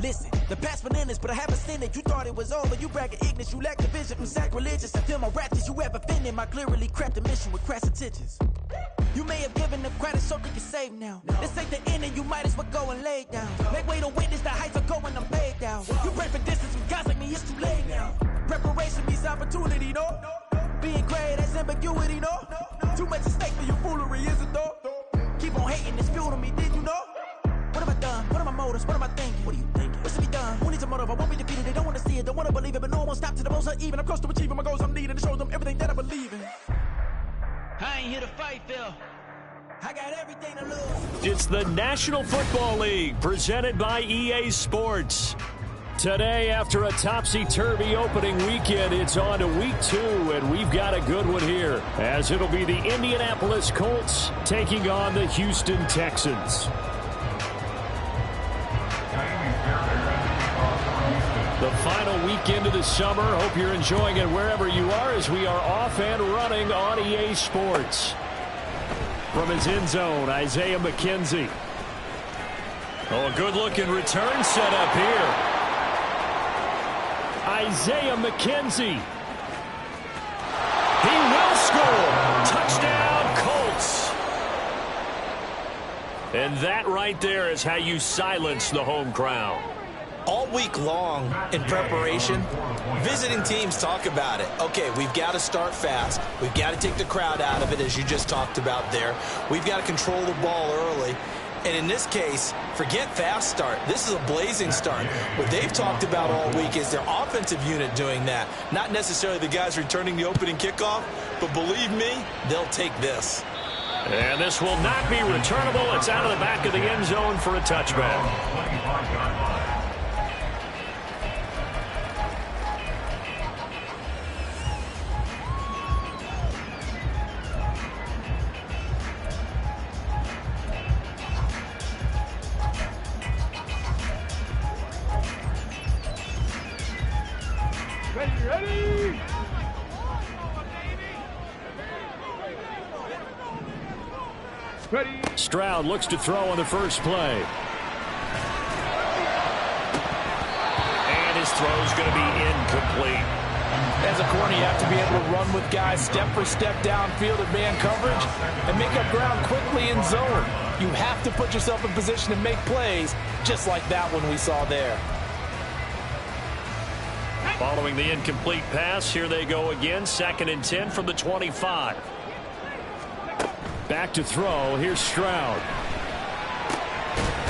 Listen, the past bananas, but I haven't seen it. You thought it was over, you bragging ignorance. You lack the vision from sacrilegious. I feel my raptors, you ever offended my clearly crafted mission with crass intentions. You may have given them credit so they can save now. This ain't the end and you might as well go and lay down. Make way to witness the heights are going, I'm paid down. You pray for distance from guys like me, it's too late now. Preparation means opportunity, no? Being great, that's ambiguity, no? Too much at stake for your foolery, is it though? Keep on hating, it's fuel to me, did you know? What have I done? What are my motives? What am I thinking? What are you thinking? What's to be done? Who needs a motive? I won't be defeated. They don't want to see it, don't want to believe it, but no one won't stop to the most uneven. I'm close to achieving my goals I'm needing to show them everything that I believe in. I ain't here to fight, Phil. I got everything to lose. It's the National Football League presented by EA Sports. Today, after a topsy-turvy opening weekend, it's on to week 2, and we've got a good one here, as it'll be the Indianapolis Colts taking on the Houston Texans. The final weekend of the summer. Hope you're enjoying it wherever you are, as we are off and running on EA Sports. From his end zone, Isaiah McKenzie. Oh, a good-looking return set up here. Isaiah McKenzie. He will score. Touchdown, Colts. And that right there is how you silence the home crowd. All week long in preparation, visiting teams talk about it. Okay, we've got to start fast. We've got to take the crowd out of it, as you just talked about there. We've got to control the ball early. And in this case, forget fast start. This is a blazing start. What they've talked about all week is their offensive unit doing that. Not necessarily the guys returning the opening kickoff, but believe me, they'll take this. And this will not be returnable. It's out of the back of the end zone for a touchback. Stroud looks to throw on the first play. And his throw's going to be incomplete. As a corner, you have to be able to run with guys step for step downfield at man coverage and make up ground quickly in zone. You have to put yourself in position to make plays, just like that one we saw there. Following the incomplete pass, here they go again. 2nd and 10 from the 25. Back to throw. Here's Stroud.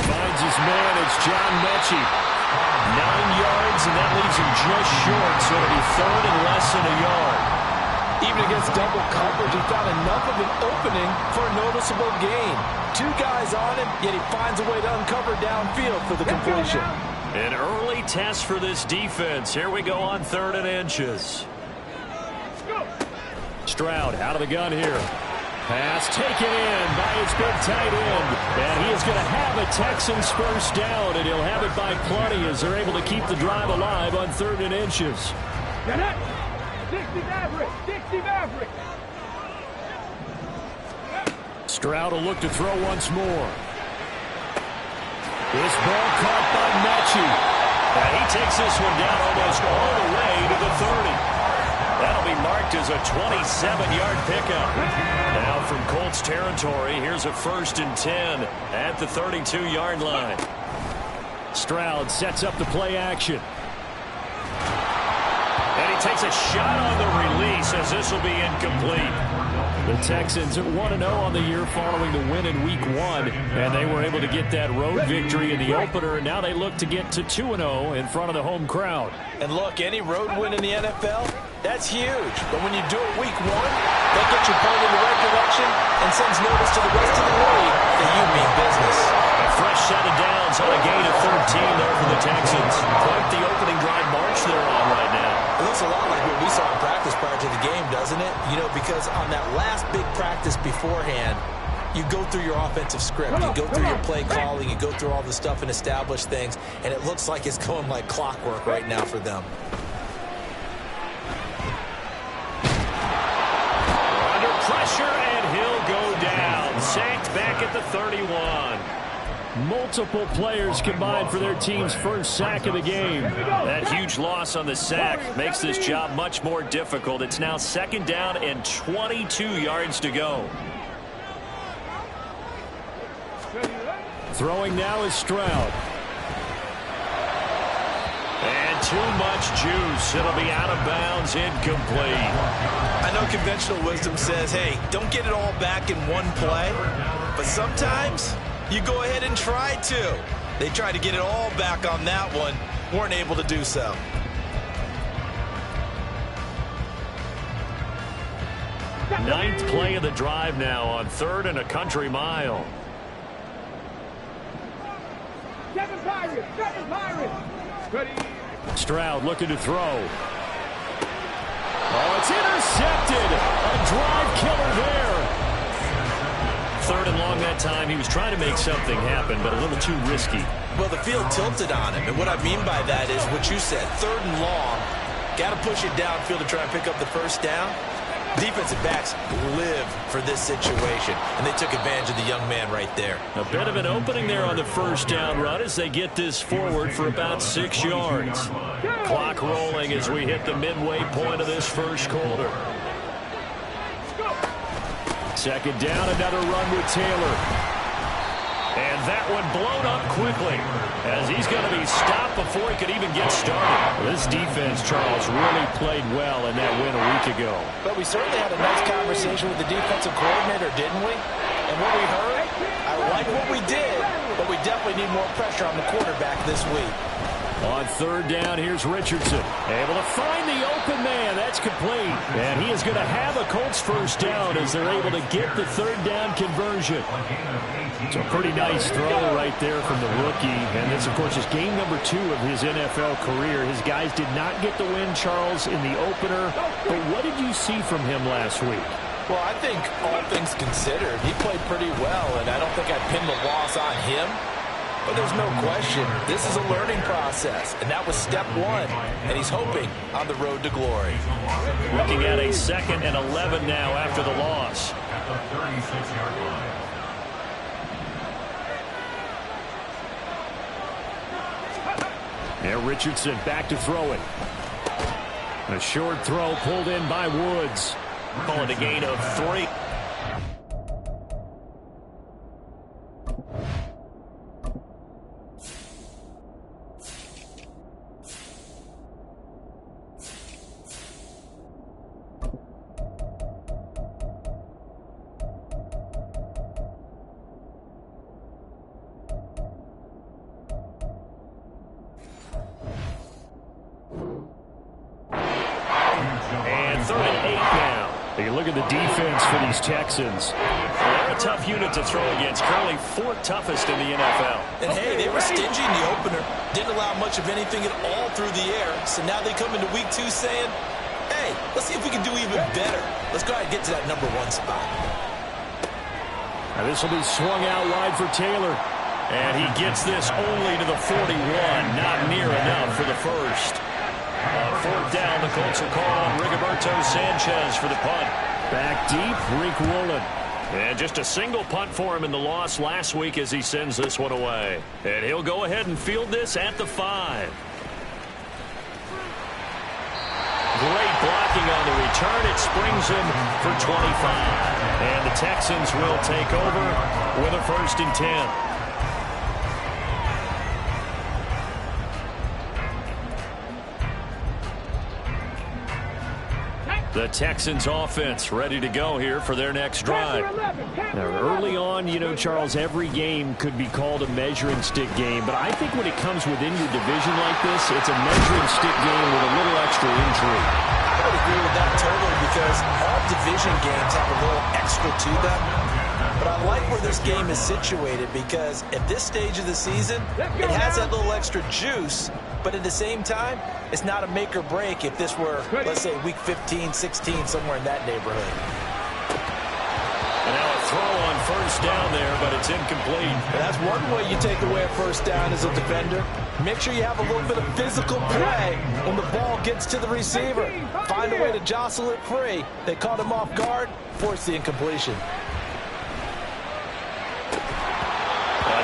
Finds his man. It's John Mechie. 9 yards, and that leaves him just short. So it'll be 3rd and less than a yard. Even against double coverage, he found enough of an opening for a noticeable gain. 2 guys on him, yet he finds a way to uncover downfield for the completion. An early test for this defense. Here we go on 3rd and inches. Stroud out of the gun here. Pass taken in by his big tight end. And he is going to have a Texans first down, and he'll have it by plenty as they're able to keep the drive alive on 3rd and inches. 60 Maverick! 60 Maverick! Stroud will look to throw once more. This ball caught by Mechie. And he takes this one down almost all the way to the 30. That'll be marked as a 27-yard pickup. Now from Colts territory, here's a 1st and 10 at the 32-yard line. Stroud sets up the play action. And he takes a shot on the release as this will be incomplete. The Texans are 1-0 on the year following the win in Week 1, and they were able to get that road victory in the opener, and now they look to get to 2-0 in front of the home crowd. And look, any road win in the NFL, that's huge. But when you do it Week 1, that gets you pointed in the right direction and sends notice to the rest of the league that you mean business. A fresh set of downs on a gain of 13 there for the Texans. Quite the opening drive march they're on right now. It looks a lot like what we saw in practice prior to the game, doesn't it? You know, because on that last big practice beforehand, you go through your offensive script, you go through your play calling, you go through all the stuff and establish things, and it looks like it's going like clockwork right now for them. Under pressure, and he'll go down. Sacked back at the 31. Multiple players combined for their team's first sack of the game. That huge loss on the sack makes this job much more difficult. It's now 2nd down and 22 yards to go. Throwing now is Stroud. And too much juice. It'll be out of bounds, incomplete. I know conventional wisdom says, hey, don't get it all back in one play. But sometimes you go ahead and try to. They tried to get it all back on that one. Weren't able to do so. Ninth play of the drive now on 3rd and a country mile. Stroud looking to throw. Oh, it's intercepted. A drive killer there. 3rd and long that time. He was trying to make something happen, but a little too risky. Well, the field tilted on him, and what I mean by that is what you said. 3rd and long. Got to push it downfield to try and pick up the first down. Defensive backs live for this situation, and they took advantage of the young man right there. A bit of an opening there on the first down run as they get this forward for about 6 yards. Clock rolling as we hit the midway point of this first quarter. 2nd down, another run with Taylor. And that one blown up quickly as he's going to be stopped before he could even get started. This defense, Charles, really played well in that win a week ago. But we certainly had a nice conversation with the defensive coordinator, didn't we? And what we heard, I like what we did, but we definitely need more pressure on the quarterback this week. On 3rd down, here's Richardson. Able to find the open man. That's complete. And he is going to have a Colts first down as they're able to get the 3rd down conversion. It's a pretty nice throw right there from the rookie. And this, of course, is game number 2 of his NFL career. His guys did not get the win, Charles, in the opener. But what did you see from him last week? Well, I think all things considered, he played pretty well, and I don't think I'd pin the loss on him. But there's no question, this is a learning process, and that was step 1, and he's hoping on the road to glory. Looking at a 2nd and 11 now after the loss. At the 36-yard line. There, Richardson back to throw it. A short throw pulled in by Woods. Call it a gain of 3. Texans. They're a tough unit to throw against. Currently 4th toughest in the NFL. And hey, they were stingy in the opener. Didn't allow much of anything at all through the air. So now they come into week 2 saying, hey, let's see if we can do even better. Let's go ahead and get to that number 1 spot. Now this will be swung out wide for Taylor. And he gets this only to the 41. Not near enough for the first. 4th down, the Colts will call on Rigoberto Sanchez for the punt. Back deep, Rick Woolen. And just a single punt for him in the loss last week as he sends this one away. And he'll go ahead and field this at the 5. Great blocking on the return. It springs him for 25. And the Texans will take over with a 1st and 10. The Texans offense ready to go here for their next drive. Now, early on, you know, Charles, every game could be called a measuring stick game. But I think when it comes within your division like this, it's a measuring stick game with a little extra intrigue. I would agree with that totally because all division games have a little extra to them. But I like where this game is situated because at this stage of the season, it has that little extra juice. But at the same time, it's not a make or break if this were, let's say, week 15, 16, somewhere in that neighborhood. And now a throw on 1st down there, but it's incomplete. And that's one way you take away a 1st down as a defender. Make sure you have a little bit of physical play when the ball gets to the receiver. Find a way to jostle it free. They caught him off guard, forced the incompletion.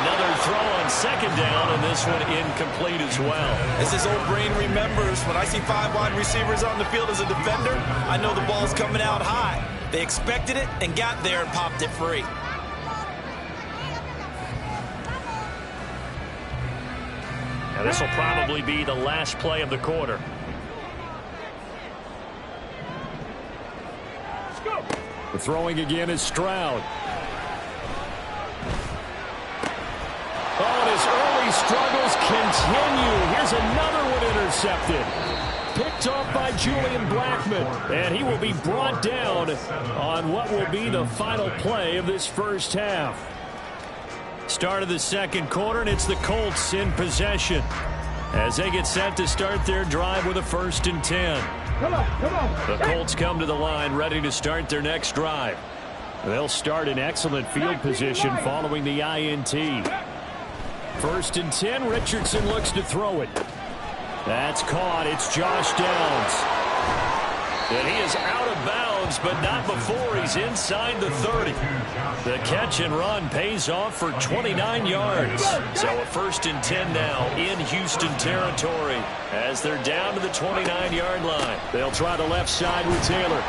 Another throw second down, and this one incomplete as well. As his old brain remembers, when I see 5 wide receivers on the field as a defender, I know the ball's coming out high. They expected it and got there and popped it free. Now this will probably be the last play of the quarter. The throwing again is Stroud. Oh, and his early struggles continue. Here's another one intercepted. Picked off by Julian Blackmon. And he will be brought down on what will be the final play of this first half. Start of the second quarter, and it's the Colts in possession as they get set to start their drive with a 1st and 10. Come on. The Colts come to the line ready to start their next drive. They'll start in excellent field position following the INT. 1st and 10, Richardson looks to throw it. That's caught. It's Josh Downs. And he is out of bounds, but not before he's inside the 30. The catch and run pays off for 29 yards. So a 1st and 10 now in Houston territory as they're down to the 29-yard line. They'll try the left side with Taylor.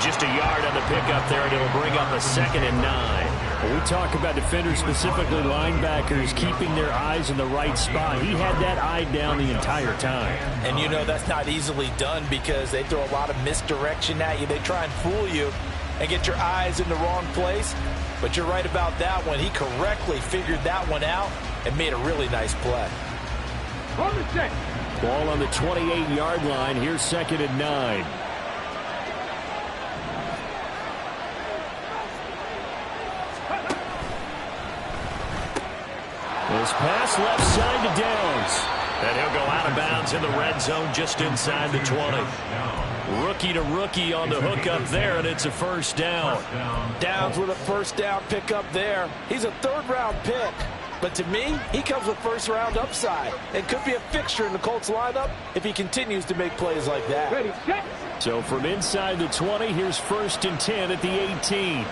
Just a yard on the pickup there, and it'll bring up a 2nd and 9. When we talk about defenders, specifically linebackers, keeping their eyes in the right spot. He had that eye down the entire time. And you know that's not easily done because they throw a lot of misdirection at you. They try and fool you and get your eyes in the wrong place. But you're right about that one. He correctly figured that one out and made a really nice play. Ball on the 28-yard line. Here's 2nd and 9. This pass left side to Downs. And he'll go out of bounds in the red zone just inside the 20. Rookie to rookie on the hook up there, and it's a 1st down. Downs with a 1st down pick up there. He's a 3rd-round pick. But to me, he comes with 1st-round upside. And could be a fixture in the Colts lineup if he continues to make plays like that. So from inside the 20, here's 1st and 10 at the 18.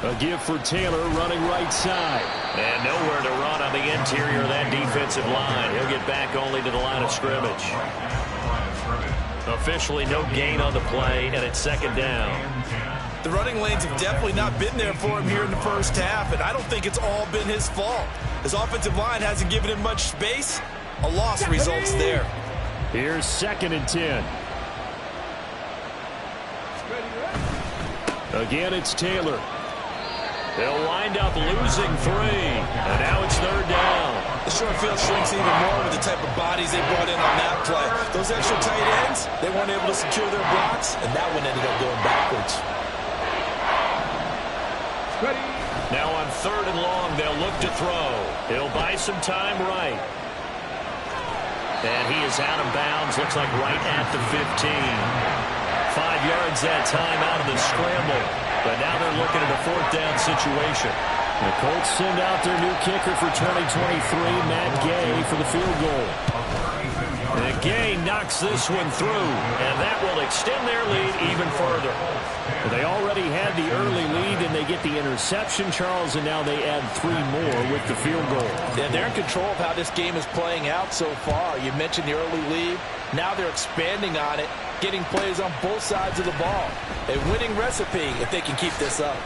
A give for Taylor running right side. And nowhere to run on the interior of that defensive line. He'll get back only to the line of scrimmage. Officially no gain on the play, and it's 2nd down. The running lanes have definitely not been there for him here in the first half, and I don't think it's all been his fault. His offensive line hasn't given him much space. A loss results there. Here's 2nd and 10. Again, it's Taylor. They'll wind up losing 3. And now it's 3rd down. The short field shrinks even more with the type of bodies they brought in on that play. Those extra tight ends, they weren't able to secure their blocks, and that one ended up going backwards. Now on 3rd and long, they'll look to throw. He'll buy some time right. And he is out of bounds, looks like right at the 15. 5 yards that time out of the scramble. But now they're looking at a 4th down situation. The Colts send out their new kicker for 2023, Matt Gay, for the field goal. And Gay knocks this one through, and that will extend their lead even further. They already had the early lead, and they get the interception, Charles, and now they add 3 more with the field goal. Yeah, they're in control of how this game is playing out so far. You mentioned the early lead. Now they're expanding on it, getting plays on both sides of the ball. A winning recipe if they can keep this up.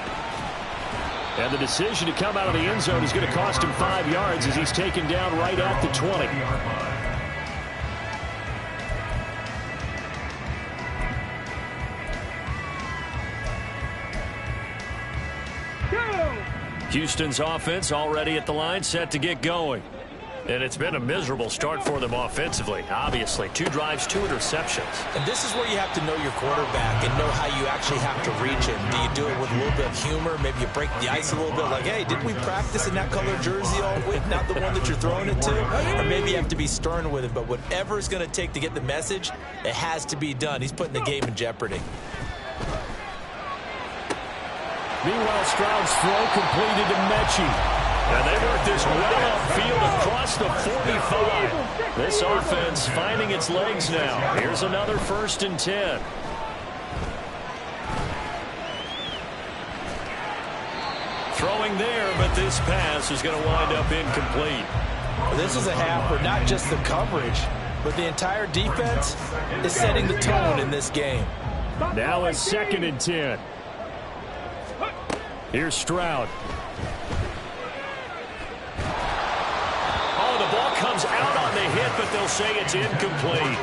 And the decision to come out of the end zone is going to cost him 5 yards as he's taken down right at the 20. Houston's offense already at the line, set to get going. And it's been a miserable start for them offensively. Obviously, 2 drives, 2 interceptions. And this is where you have to know your quarterback and know how you actually have to reach him. Do you do it with a little bit of humor? Maybe you break the ice a little bit, like, hey, didn't we practice in that color jersey all week, not the one that you're throwing it to? Or maybe you have to be stern with him. But whatever it's going to take to get the message, it has to be done. He's putting the game in jeopardy. Meanwhile, Stroud's throw completed to Mechie. And they work this well upfield across the 45. This offense finding its legs now. Here's another 1st and 10. Throwing there, but this pass is going to wind up incomplete. This is a half where not just the coverage, but the entire defense is setting the tone in this game. Now a 2nd and 10. Here's Stroud. Oh, the ball comes out on the hit, but they'll say it's incomplete.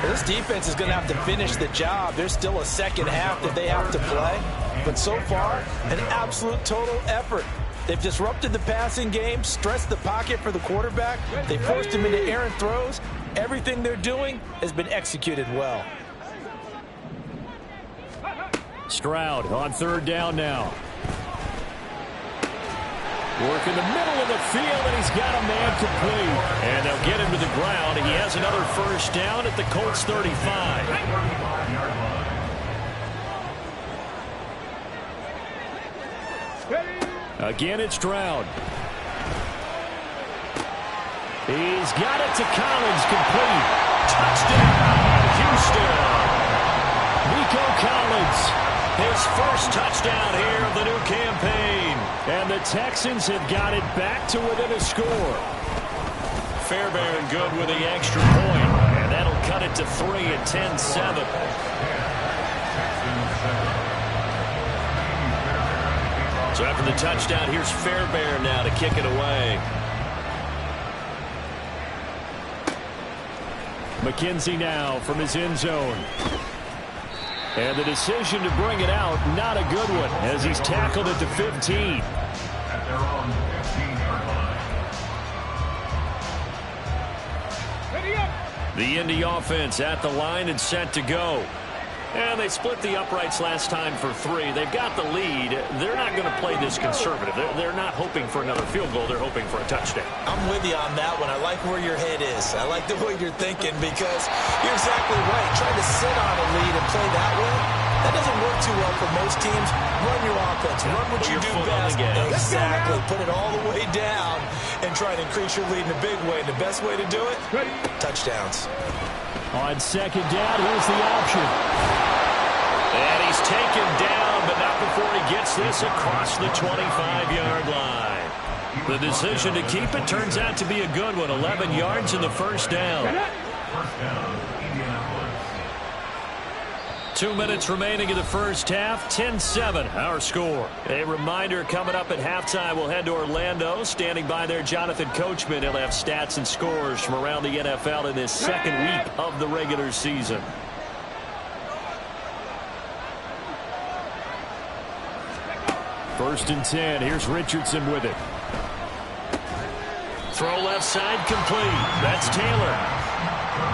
This defense is going to have to finish the job. There's still a second half that they have to play. But so far, an absolute total effort. They've disrupted the passing game, stressed the pocket for the quarterback. They forced him into errant throws. Everything they're doing has been executed well. Stroud on 3rd down now. Work in the middle of the field, and he's got a man complete. And they'll get him to the ground. He has another 1st down at the Colts 35. Again, it's Stroud. He's got it to Collins, complete. Touchdown, Houston. Nico Collins, his 1st touchdown here of the new campaign. And the Texans have got it back to within a score. Fairbairn good with the extra point. And that'll cut it to 3 at 10-7. So after the touchdown, here's Fairbairn now to kick it away. McKenzie now from his end zone. And the decision to bring it out, not a good one, as he's tackled at the 15. The Indy offense at the line and set to go. And they split the uprights last time for 3. They've got the lead. They're not going to play this conservative. They're not hoping for another field goal. They're hoping for a touchdown. I'm with you on that one. I like where your head is. I like the way you're thinking because you're exactly right. Trying to sit on a lead and play that way, that doesn't work too well for most teams. Run your offense. Run what you do best. Exactly. Put it all the way down and try to increase your lead in a big way. And the best way to do it, touchdowns. On 2nd down, here's the option. And he's taken down, but not before he gets this across the 25-yard line. The decision to keep it turns out to be a good one. 11 yards in the 1st down. 2 minutes remaining in the 1st half. 10-7, our score. A reminder coming up at halftime, we'll head to Orlando. Standing by there, Jonathan Coachman. He'll have stats and scores from around the NFL in this 2nd week of the regular season. First and 10. Here's Richardson with it. Throw left side complete. That's Taylor.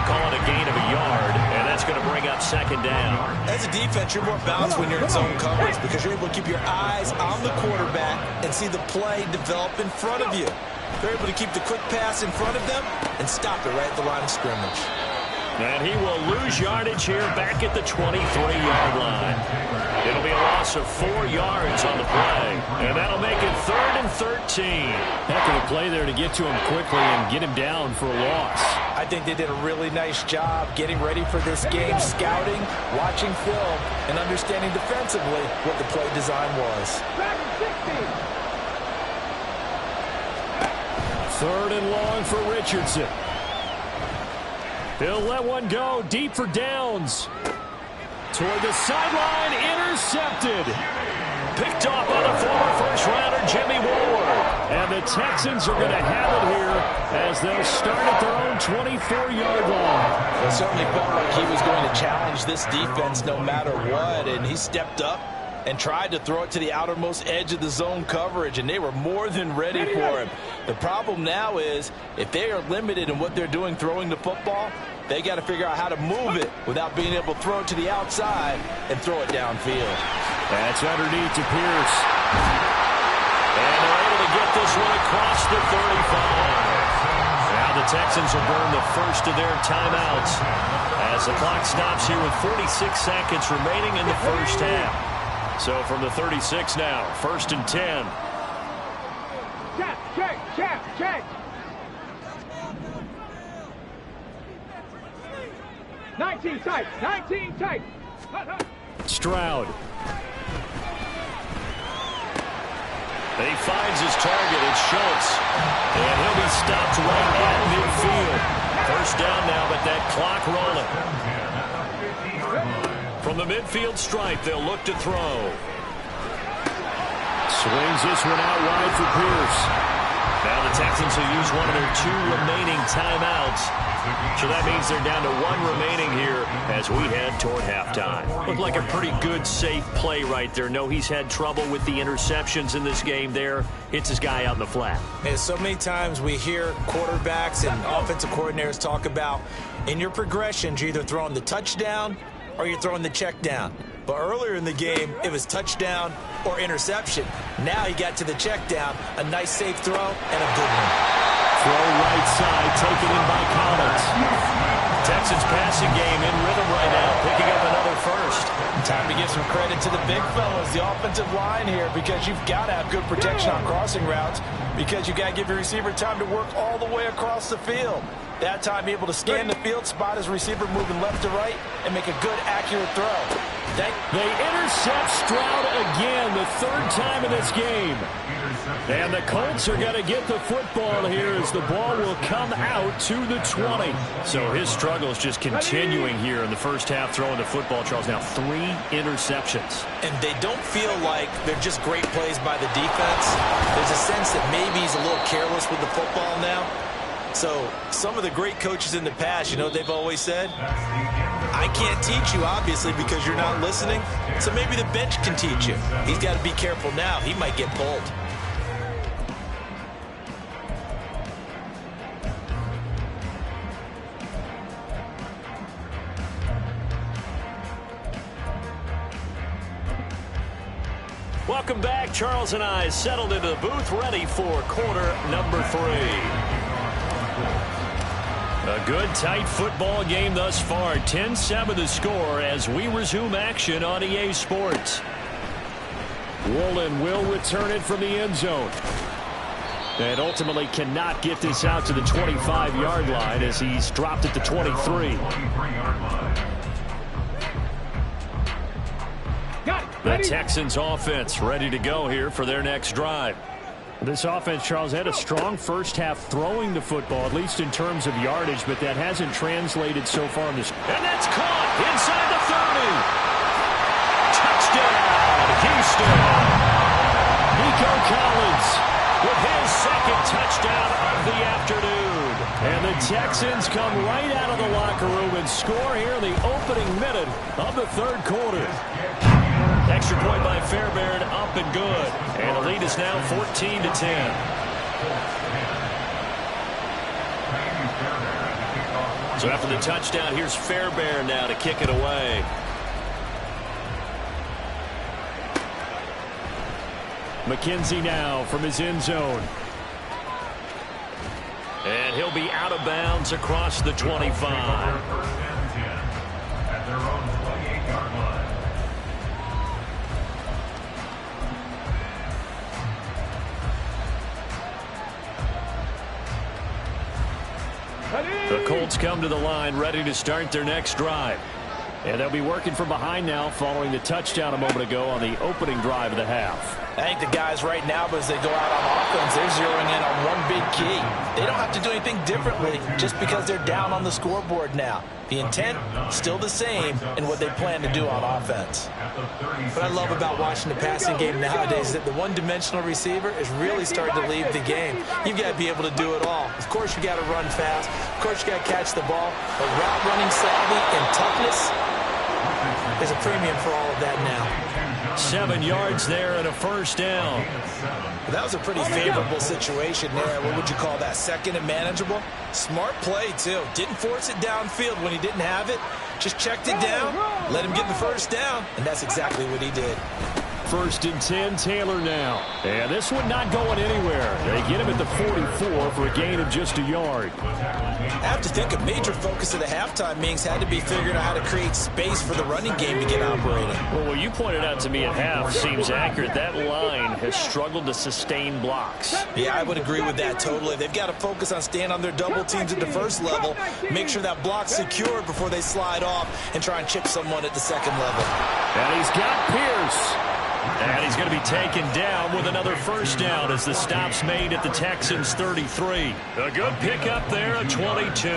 Call it a gain of a yard, and that's going to bring up 2nd down. As a defense, you're more balanced when you're in zone coverage because you're able to keep your eyes on the quarterback and see the play develop in front of you. They're able to keep the quick pass in front of them and stop it right at the line of scrimmage. And he will lose yardage here back at the 23-yard line. It'll be a loss of 4 yards on the play. And that'll make it 3rd and 13. Heck of a play there to get to him quickly and get him down for a loss. I think they did a really nice job getting ready for this game, scouting, watching film, and understanding defensively what the play design was. 3rd and long for Richardson. He'll let one go deep for downs. Toward the sideline, intercepted. Picked off by the former first-rounder Jimmy Ward. And the Texans are going to have it here as they'll start at their own 24-yard line. It certainly felt like he was going to challenge this defense no matter what, and he stepped up and tried to throw it to the outermost edge of the zone coverage, and they were more than ready for him. The problem now is if they are limited in what they're doing throwing the football, they got to figure out how to move it without being able to throw it to the outside and throw it downfield. That's underneath to Pierce. And they're able to get this one across the 35. Now the Texans will burn the first of their timeouts as the clock stops here with 46 seconds remaining in the 1st half. So from the 36 now, 1st and 10. Check. 19 tight. Stroud. And he finds his target. It's Schultz. And he'll be stopped right at midfield. First down now, but that clock rolling. From the midfield stripe, they'll look to throw. Swings this one out wide for Pierce. Now the Texans will use one of their 2 remaining timeouts. So that means they're down to 1 remaining here as we head toward halftime. Looked like a pretty good, safe play right there. No, he's had trouble with the interceptions in this game there. Hits his guy out in the flat. And so many times we hear quarterbacks and offensive coordinators talk about in your progressions, you're either throwing the touchdown or you're throwing the check down. But earlier in the game, it was touchdown or interception. Now he got to the check down, a nice safe throw, and a good one. Throw right side, taken in by Collins. Texans passing game in rhythm right now, picking up another first. Time to give some credit to the big fellas, the offensive line here, because you've got to have good protection on crossing routes, because you've got to give your receiver time to work all the way across the field. That time, be able to scan the field, spot his receiver moving left to right, and make a good, accurate throw. They intercept Stroud again, the 3rd time in this game. And the Colts are going to get the football here as the ball will come out to the 20. So his struggle is just continuing here in the first half throwing the football, Charles. Now 3 interceptions. And they don't feel like they're just great plays by the defense. There's a sense that maybe he's a little careless with the football now. So some of the great coaches in the past, you know what they've always said? I can't teach you, obviously, because you're not listening. So maybe the bench can teach you. He's got to be careful now. He might get pulled. Welcome back. Charles and I settled into the booth, ready for quarter number 3. A good, tight football game thus far. 10-7 the score as we resume action on EA Sports. Woolen will return it from the end zone. And ultimately cannot get this out to the 25-yard line as he's dropped at the 23. The Texans offense ready to go here for their next drive. This offense, Charles, had a strong first half throwing the football, at least in terms of yardage, but that hasn't translated so far in this. And that's caught inside the 30. Touchdown, Houston. Nico Collins with his 2nd touchdown of the afternoon. And the Texans come right out of the locker room and score here in the opening minute of the 3rd quarter. Extra point by Fairbairn, up and good. And the lead is now 14-10. So after the touchdown, here's Fairbairn now to kick it away. McKenzie now from his end zone. And he'll be out of bounds across the 25. The Colts come to the line ready to start their next drive. And they'll be working from behind now following the touchdown a moment ago on the opening drive of the half. I think the guys right now, as they go out on offense, they're zeroing in on one big key. They don't have to do anything differently just because they're down on the scoreboard now. The intent, still the same in what they plan to do on offense. What I love about watching the passing game nowadays is that the one-dimensional receiver is really starting to leave the game. You've got to be able to do it all. Of course, you got to run fast. Of course, you got to catch the ball. But route running savvy and toughness, there's a premium for all of that now. 7 yards there and a first down. That was a pretty favorable situation there. What would you call that? 2nd and manageable? Smart play, too. Didn't force it downfield when he didn't have it. Just checked it down, let him get the first down, and that's exactly what he did. 1st and 10, Taylor now. And this one not going anywhere. They get him at the 44 for a gain of just a yard. I have to think a major focus of the halftime meetings had to be figuring out how to create space for the running game to get operating. Well, what you pointed out to me at half seems accurate. That line has struggled to sustain blocks. Yeah, I would agree with that totally. They've got to focus on staying on their double teams at the first level, make sure that block's secured before they slide off and try and chip someone at the second level. And he's got Pierce. And he's going to be taken down with another first down as the stop's made at the Texans' 33. A good pickup there, a 22.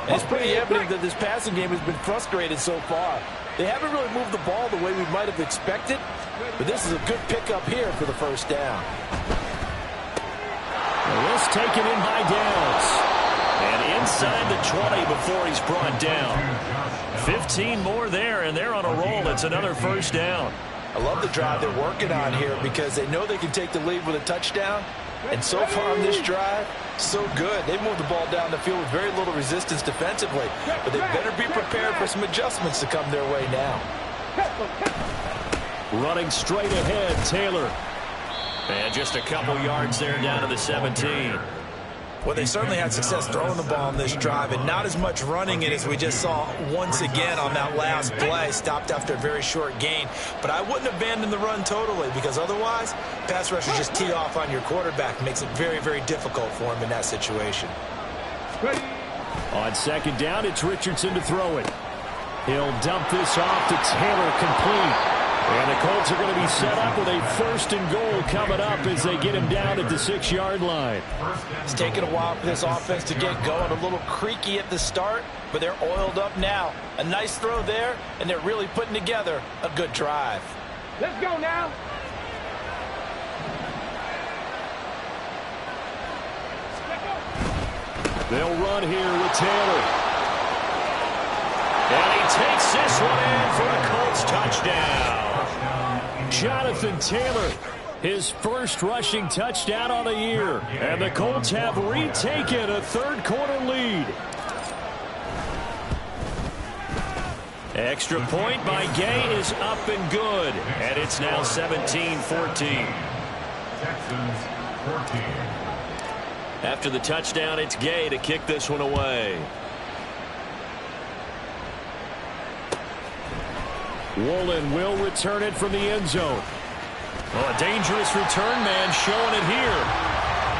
It's pretty evident that this passing game has been frustrated so far. They haven't really moved the ball the way we might have expected, but this is a good pickup here for the first down. This taken in by Downs. And inside the 20 before he's brought down. 15 more there, and they're on a roll. It's another first down. I love the drive they're working on here because they know they can take the lead with a touchdown. And so far on this drive, so good. They moved the ball down the field with very little resistance defensively. But they better be prepared for some adjustments to come their way now. Running straight ahead, Taylor. And just a couple yards there down to the 17. Well, they certainly had success throwing the ball on this drive, and not as much running it as we just saw once again on that last play. Stopped after a very short gain. But I wouldn't abandon the run totally, because otherwise, pass rushers just tee off on your quarterback. Makes it very, very difficult for him in that situation. On second down, it's Richardson to throw it. He'll dump this off to Taylor, complete. And the Colts are going to be set up with a first and goal coming up as they get him down at the 6-yard line. It's taken a while for this offense to get going. A little creaky at the start, but they're oiled up now. A nice throw there, and they're really putting together a good drive. Let's go now. They'll run here with Taylor. And he takes this one in for a Colts touchdown. Jonathan Taylor, his first rushing touchdown on the year. And the Colts have retaken a third-quarter lead. Extra point by Gay is up and good. And it's now 17-14. After the touchdown, it's Gay to kick this one away. Woolen will return it from the end zone. Oh, a dangerous return man showing it here.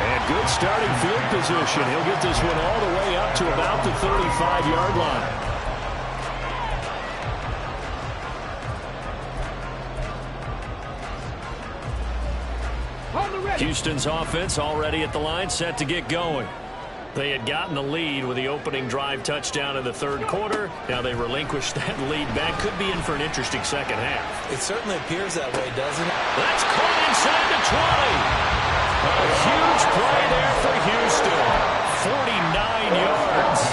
And good starting field position. He'll get this one all the way up to about the 35-yard line. Houston's offense already at the line, set to get going. They had gotten the lead with the opening drive touchdown in the third quarter. Now they relinquished that lead back. Could be in for an interesting second half. It certainly appears that way, doesn't it? That's caught inside the 20. A huge play there for Houston. 49 yards.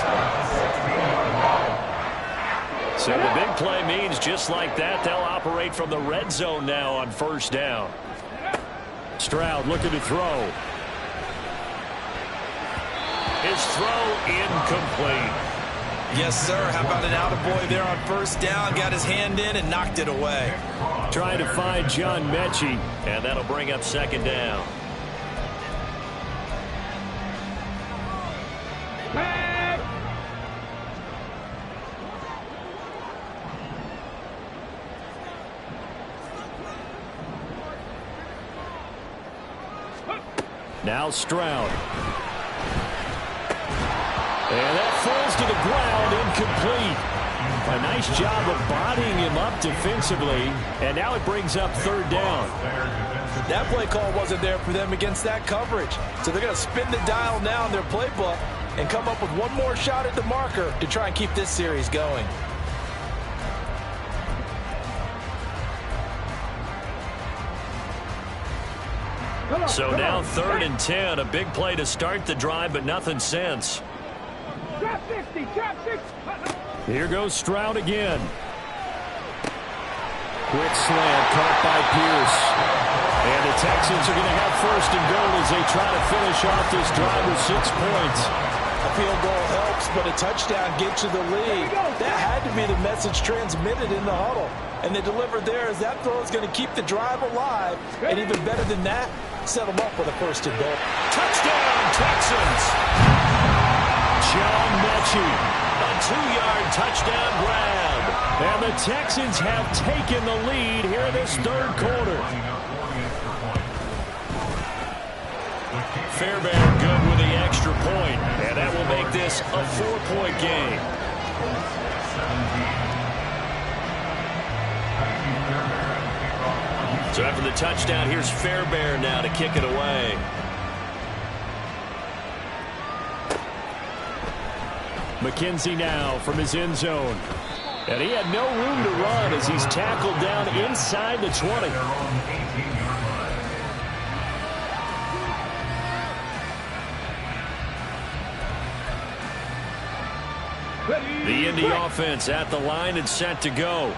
So the big play means just like that, they'll operate from the red zone now on first down. Stroud looking to throw. His throw incomplete. Yes, sir. How about an attaboy there on first down? Got his hand in and knocked it away. Trying to find John Mechie, and that'll bring up second down. Now Stroud. And that falls to the ground, incomplete. A nice job of bodying him up defensively, and now it brings up third down. That play call wasn't there for them against that coverage. So they're going to spin the dial now in their playbook and come up with one more shot at the marker to try and keep this series going. So now 3rd and 10, a big play to start the drive, but nothing since. Drop 60, drop 60. Here goes Stroud again. Quick slant caught by Pierce. And the Texans are going to have first and goal as they try to finish off this drive with 6 points. A field goal helps, but a touchdown gets you the lead. That had to be the message transmitted in the huddle. And they delivered there as that throw is going to keep the drive alive. And even better than that, set them up with a first and goal. Touchdown, Texans! John Mechie, a 2-yard touchdown grab. And the Texans have taken the lead here in this third quarter. Fairbairn good with the extra point, and that will make this a 4-point game. So after the touchdown, here's Fairbairn now to kick it away. McKenzie now from his end zone. And he had no room to run as he's tackled down inside the 20. The Indy offense at the line and set to go.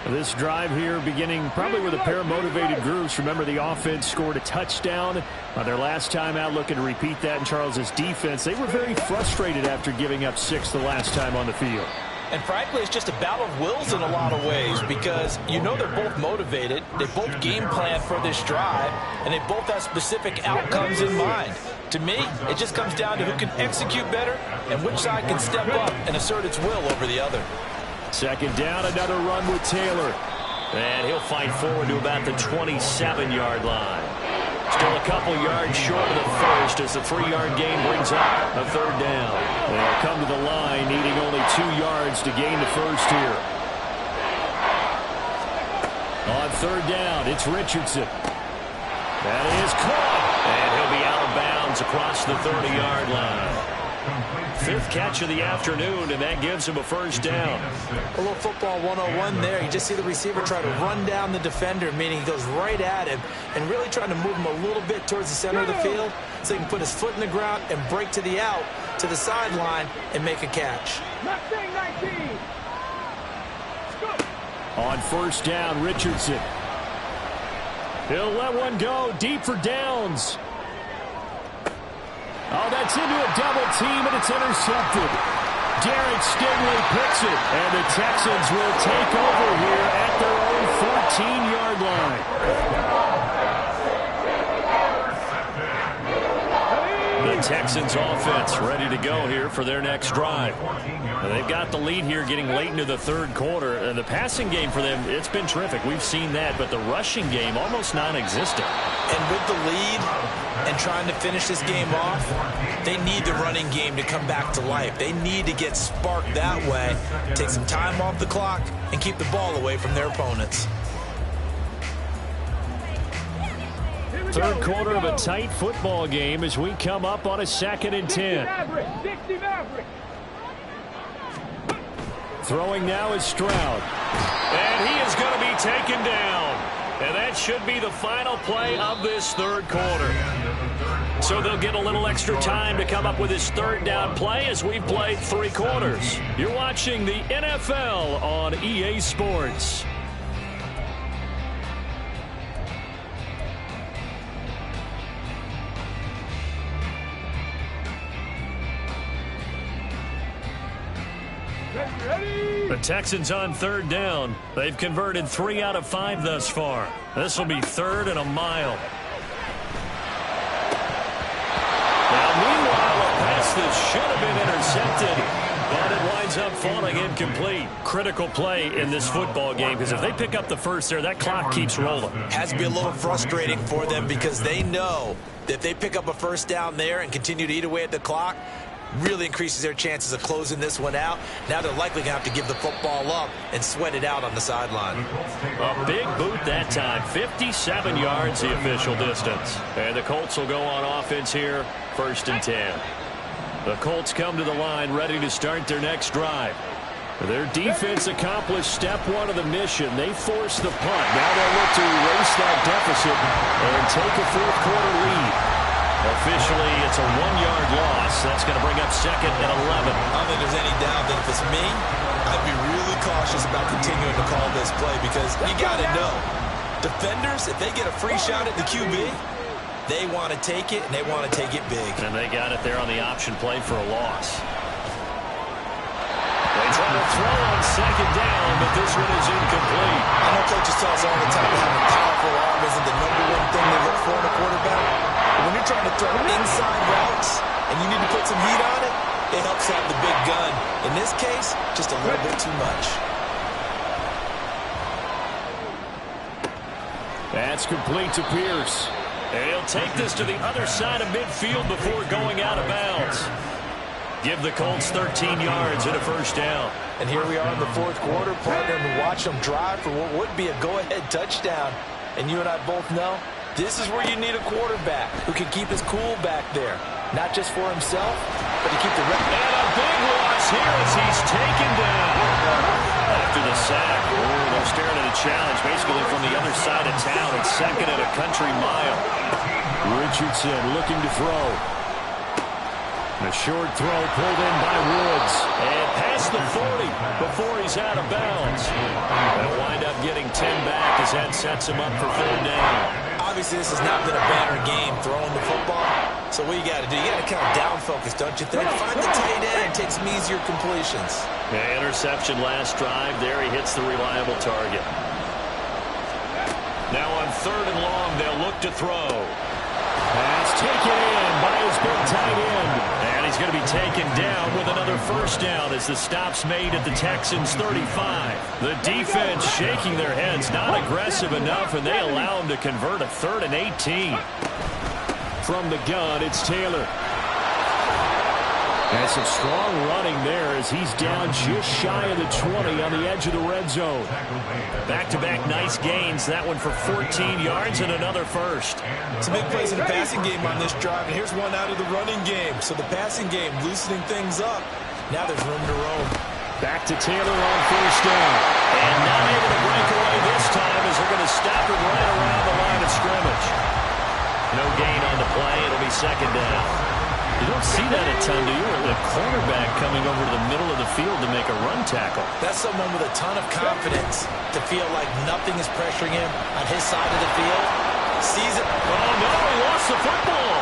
This drive here beginning probably with a pair of motivated groups. Remember, the offense scored a touchdown on their last time out, looking to repeat that in Charles's defense. They were very frustrated after giving up 6 the last time on the field. And frankly, it's just a battle of wills in a lot of ways because you know they're both motivated. They both game plan for this drive, and they both have specific outcomes in mind. To me, it just comes down to who can execute better and which side can step up and assert its will over the other. Second down, another run with Taylor. And he'll fight forward to about the 27-yard line. Still a couple yards short of the first as the 3-yard gain brings up a third down. They'll come to the line needing only 2 yards to gain the first here. On third down, it's Richardson. That is caught. And he'll be out of bounds across the 30-yard line. 5th catch of the afternoon, and that gives him a first down. A little football 101 there. You just see the receiver try to run down the defender, meaning he goes right at him and really trying to move him a little bit towards the center of the field so he can put his foot in the ground and break to the out, to the sideline, and make a catch. On first down, Richardson. He'll let one go deep for downs. Oh, that's into a double team, and it's intercepted. Derek Stingley picks it, and the Texans will take over here at their own 14-yard line. The Texans offense ready to go here for their next drive. And they've got the lead here getting late into the third quarter. And the passing game for them, it's been terrific. We've seen that, but the rushing game almost non-existent. And with the lead and trying to finish this game off, they need the running game to come back to life. They need to get sparked that way, take some time off the clock, and keep the ball away from their opponents. Third quarter of a tight football game as we come up on a 2nd and 10. Throwing now is Stroud. And he is going to be taken down. And that should be the final play of this third quarter. So they'll get a little extra time to come up with his third down play as we've played 3 quarters. You're watching the NFL on EA Sports. The Texans on third down. They've converted 3 out of 5 thus far. This will be 3rd and a mile. Now, meanwhile, a pass that should have been intercepted, but it winds up falling incomplete. Critical play in this football game because if they pick up the first there, that clock keeps rolling. Has to be a little frustrating for them because they know that if they pick up a first down there and continue to eat away at the clock, really increases their chances of closing this one out. Now they're likely going to have to give the football up and sweat it out on the sideline. A big boot that time. 57 yards the official distance. And the Colts will go on offense here. 1st and 10. The Colts come to the line ready to start their next drive. Their defense accomplished step 1 of the mission. They forced the punt. Now they'll look to erase that deficit and take a 4th quarter lead. Officially, it's a 1-yard loss. That's going to bring up 2nd and 11. I don't think there's any doubt that if it's me, I'd be really cautious about continuing to call this play because you got to know, defenders, if they get a free shot at the QB, they want to take it, and they want to take it big. And they got it there on the option play for a loss. They try to throw on 2nd down, but this one is incomplete. I know coaches tell us all the time that having a powerful arm isn't the #1 thing they look for in a quarterback. But when you're trying to throw inside routes and you need to put some heat on it, it helps have the big gun. In this case, just a little bit too much. That's complete to Pierce. And he'll take this to the other side of midfield before going out of bounds. Give the Colts 13 yards and a first down. And here we are in the 4th quarter, partner, and watch them drive for what would be a go-ahead touchdown. And you and I both know this is where you need a quarterback who can keep his cool back there. Not just for himself, but to keep the rest. And a big loss here as he's taken down. After the sack, they're staring at a challenge basically from the other side of town. It's second and a country mile. Richardson looking to throw. A short throw pulled in by Woods. And past the 40 before he's out of bounds. They'll wind up getting 10 back as that sets him up for third down. Obviously, this has not been a banner game throwing the football. So what you got to do, you got to kind of down focus, don't you think? Find the tight end, take some easier completions. Yeah, interception last drive. There he hits the reliable target. Now on third and long, they'll look to throw. Pass taken in by his big tight end. And he's going to be taken down with another first down as the stop's made at the Texans' 35. The defense shaking their heads, not aggressive enough, and they allow him to convert a 3rd and 18. From the gun, it's Taylor. And some strong running there as he's down just shy of the 20 on the edge of the red zone. Back-to-back nice gains. That one for 14 yards and another first. Some big plays in the passing game on this drive, and here's one out of the running game. So the passing game loosening things up. Now there's room to roam. Back to Taylor on first down. And not able to break away this time as they're going to stop him right around the line of scrimmage. No gain on the play. It'll be second down. You don't see that a ton, do you? The cornerback coming over to the middle of the field to make a run tackle. That's someone with a ton of confidence to feel like nothing is pressuring him on his side of the field. Sees it. Oh, no, he lost the football.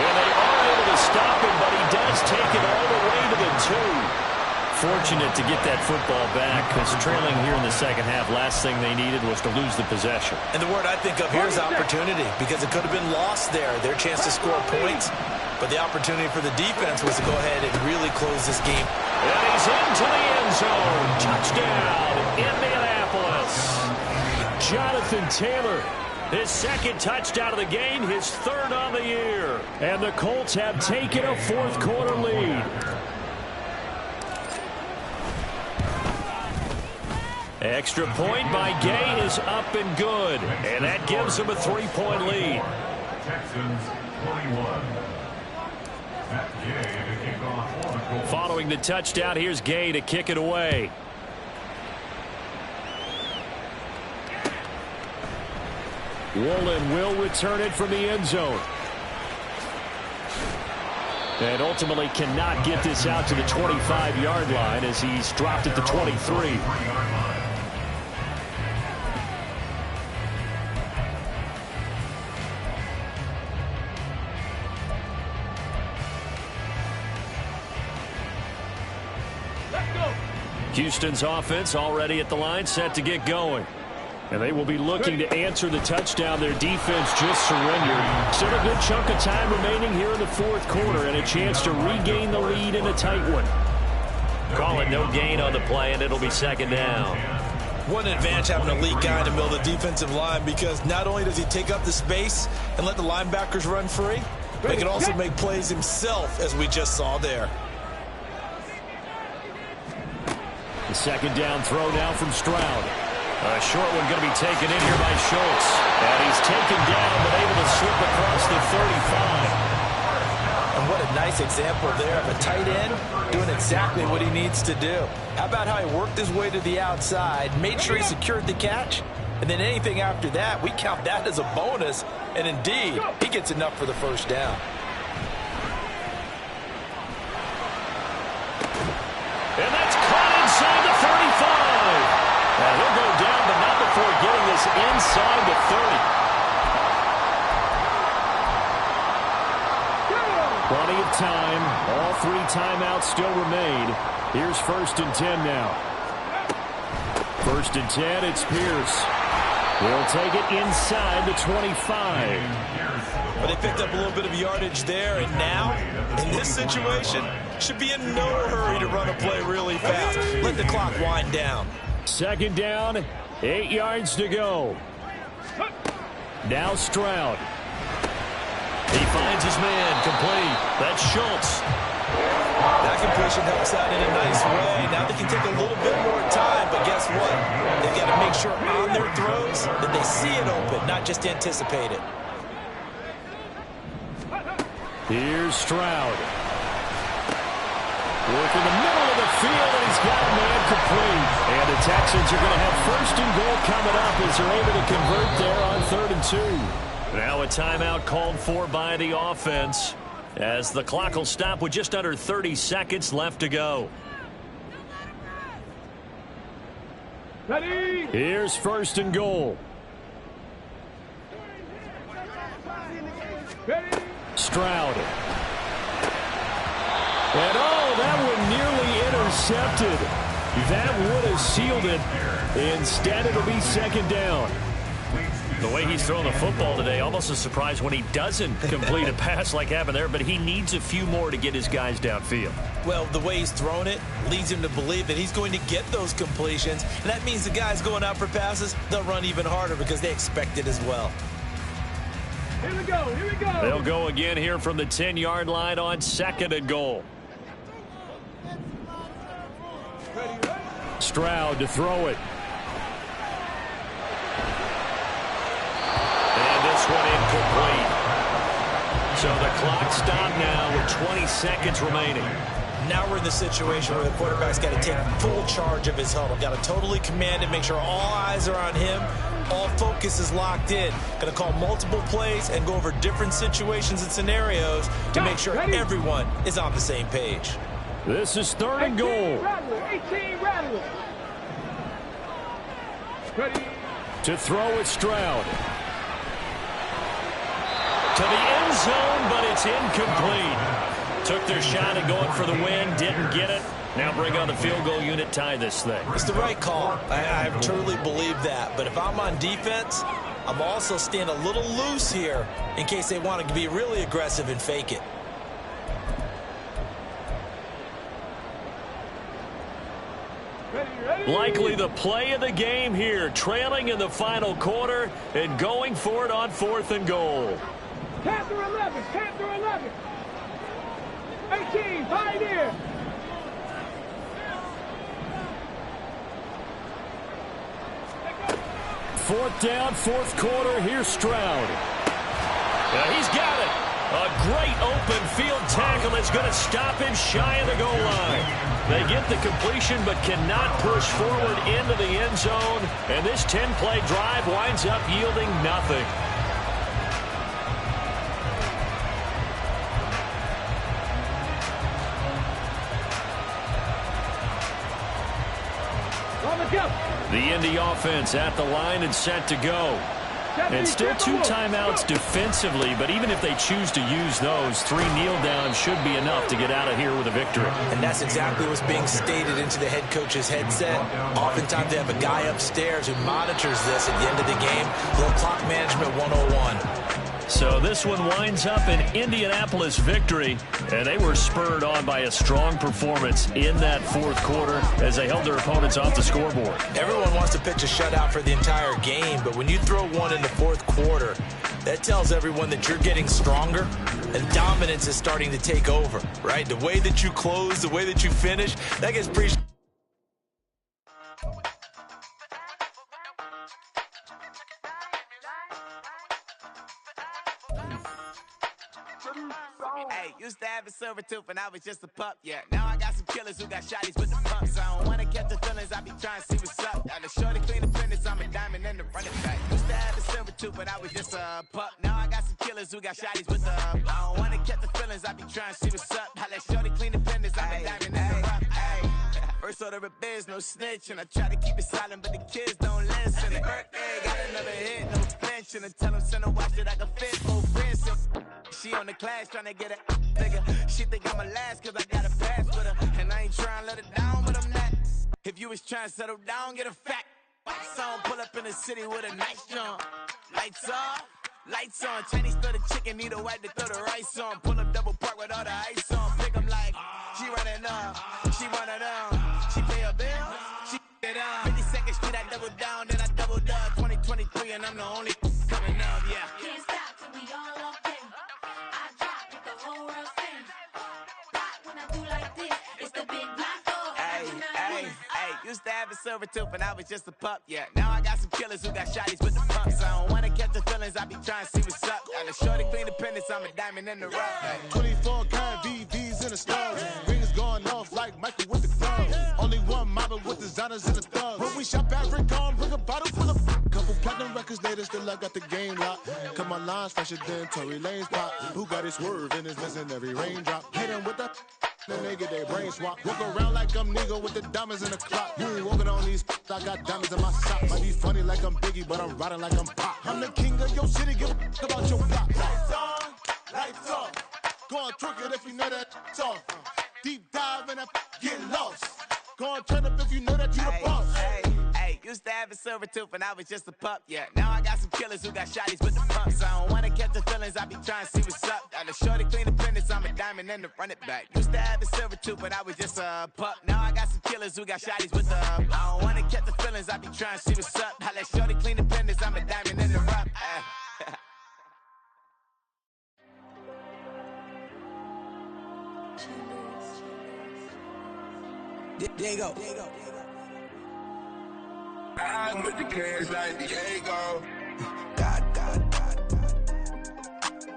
And they are able to stop him, but he does take it all the way to the 2. Fortunate to get that football back because trailing here in the second half, last thing they needed was to lose the possession. And the word I think of here is opportunity because it could have been lost there. Their chance to score points. But the opportunity for the defense was to go ahead and really close this game. And he's into the end zone. Touchdown, Indianapolis. Jonathan Taylor, his second touchdown of the game, his 3rd on the year. And the Colts have taken a 4th quarter lead. Extra point by Gay is up and good. And that gives them a 3-point lead. Texans 21. Following the touchdown, here's Gay to kick it away. Woolen will return it from the end zone. And ultimately cannot get this out to the 25-yard line as he's dropped at the 23. Houston's offense already at the line, set to get going. And they will be looking to answer the touchdown. Their defense just surrendered. Still a good chunk of time remaining here in the 4th quarter and a chance to regain the lead in a tight one. Call it no gain on the play, and it'll be second down. What an advantage having an elite guy in the middle of the defensive line because not only does he take up the space and let the linebackers run free, but he can also make plays himself, as we just saw there. The second down throw now from Stroud. A short one going to be taken in here by Schultz. And he's taken down but able to slip across the 35. And what a nice example there of a tight end doing exactly what he needs to do. How about how he worked his way to the outside, made sure he secured the catch, and then anything after that, we count that as a bonus. And indeed, he gets enough for the first down. And that's caught inside the 35. And he'll go down, but not before getting this inside the 30. Plenty of time. All 3 timeouts still remain. Here's 1st and 10 now. 1st and 10, it's Pierce. He'll take it inside the 25. But they picked up a little bit of yardage there, and now, in this situation, should be in no hurry to run a play really fast. Let the clock wind down. Second down, 8 yards to go. Now Stroud. He finds his man, complete. That's Schultz. That completion helps out in a nice way. Now they can take a little bit more time, but guess what? They've got to make sure on their throws that they see it open, not just anticipate it. Here's Stroud. Work in the middle of the field, and he's got a man complete. And the Texans are going to have first and goal coming up as they're able to convert there on 3rd and 2. Now a timeout called for by the offense as the clock will stop with just under 30 seconds left to go. Ready? Here's 1st and goal. Ready? Stroud. And that one nearly intercepted. That would have sealed it. Instead, it'll be 2nd down. The way he's throwing the football today, almost a surprise when he doesn't complete a pass like happened there, but he needs a few more to get his guys downfield. Well, the way he's thrown it leads him to believe that he's going to get those completions, and that means the guys going out for passes, they'll run even harder because they expect it as well. Here we go, here we go. They'll go again here from the 10-yard line on 2nd and goal. Stroud to throw it. And this one incomplete. So the clock stopped now with 20 seconds remaining. Now we're in the situation where the quarterback's got to take full charge of his huddle. Got to totally command it, make sure all eyes are on him. All focus is locked in. Going to call multiple plays and go over different situations and scenarios to make sure everyone is on the same page. This is 3rd and goal. 18 Rattler. Ready? To throw it, Stroud. To the end zone, but it's incomplete. Took their shot at going for the win, didn't get it. Now bring on the field goal unit, tie this thing. It's the right call. I truly believe that. But if I'm on defense, I'm also staying a little loose here in case they want to be really aggressive and fake it. Likely the play of the game here, trailing in the final quarter and going for it on 4th and goal. Panther 11, Panther 11. 18, Pioneer. Fourth down, 4th quarter. Here's Stroud. He's got it. A great open field tackle that's going to stop him shy of the goal line. They get the completion but cannot push forward into the end zone. And this 10-play drive winds up yielding nothing. The Indy offense at the line and set to go. And still 2 timeouts defensively, but even if they choose to use those, 3 kneel downs should be enough to get out of here with a victory. And that's exactly what's being stated into the head coach's headset. Oftentimes they have a guy upstairs who monitors this at the end of the game. Little clock management 101. So this one winds up an Indianapolis victory, and they were spurred on by a strong performance in that 4th quarter as they held their opponents off the scoreboard. Everyone wants to pitch a shutout for the entire game, but when you throw one in the 4th quarter, that tells everyone that you're getting stronger and dominance is starting to take over, right? The way that you close, the way that you finish, that gets pretty... Hey, used to have a silver tooth when I was just a pup, yeah. Now I got some killers who got shotties with the pumps. I don't wanna catch the feelings, I be trying to see what's up. Got a shorty clean the fitness, I'm a diamond in the running back. Used to have a silver tooth when I was just a pup. Now I got some killers who got shotties with the I don't wanna catch the feelings, I be trying to see what's up. I let shorty clean the fitness, I'm a diamond in the rough. First order of biz, no snitch, and I try to keep it silent, but the kids don't listen. The birthday got another hit, no flinch, and I tell them send a watch that I can fit for friends. She on the class trying to get it bigger. She think I'm a last cause I got a pass with her. And I ain't trying to let it down, but I'm not. If you was trying to settle down, get a fact. Song pull up in the city with a nice jump. Lights off, lights on. Chinese throw the chicken, need a wipe to throw the rice on. Pull up double park with all the ice on. Pick 'em like, she running up, she one of them. She pay her bill, she it up. 52nd Street, I double down, then I doubled up. 2023, and I'm the only coming up, yeah. Can't stop till we all up in. I drop with the whole world sing. Rock when I do like this. used to have a silver tooth and I was just a pup, yeah. Now I got some killers who got shotties with the pumps. I don't wanna catch the feelings, I be trying to see what's up. Got a shorty clean the pendants, I'm a diamond in the rough. Hey. 24 karat VVs in the stars. Rings going off like Michael with the gloves. Only one model with designers in the thugs. When we shop at Rick on, bring a bottle full of couple platinum records later, still I got the game locked. Cause my lines fresher than Tory Lane's pop. Who got his swerve and is missing every raindrop. Hit them with the then they get their brain swap. Walk around like I'm nigga with the diamonds in the clock. You ain't walking on these, I got diamonds in my socks. Might be funny like I'm Biggie, but I'm riding like I'm Pop. I'm the king of your city, give a about your block. Lights on, lights off. Go on, twerk it if you know that off. Deep dive and get lost. Go on, turn up if you know that you the boss. Hey, used to have a silver tooth and I was just a pup, yeah. Now I got some killers who got shotties with the pumps. I don't wanna catch the feelings, I be trying to see what's up. Got a shorty clean the pendants, I'm a diamond and to run it back. Used to have a silver tooth, but I was just a pup. Now I got some killers who got shotties with the I don't wanna catch the feelings, I be trying to see what's up. I let shorty clean the pendants, I'm a diamond in the rough. Diego. I put the cash like Diego. God.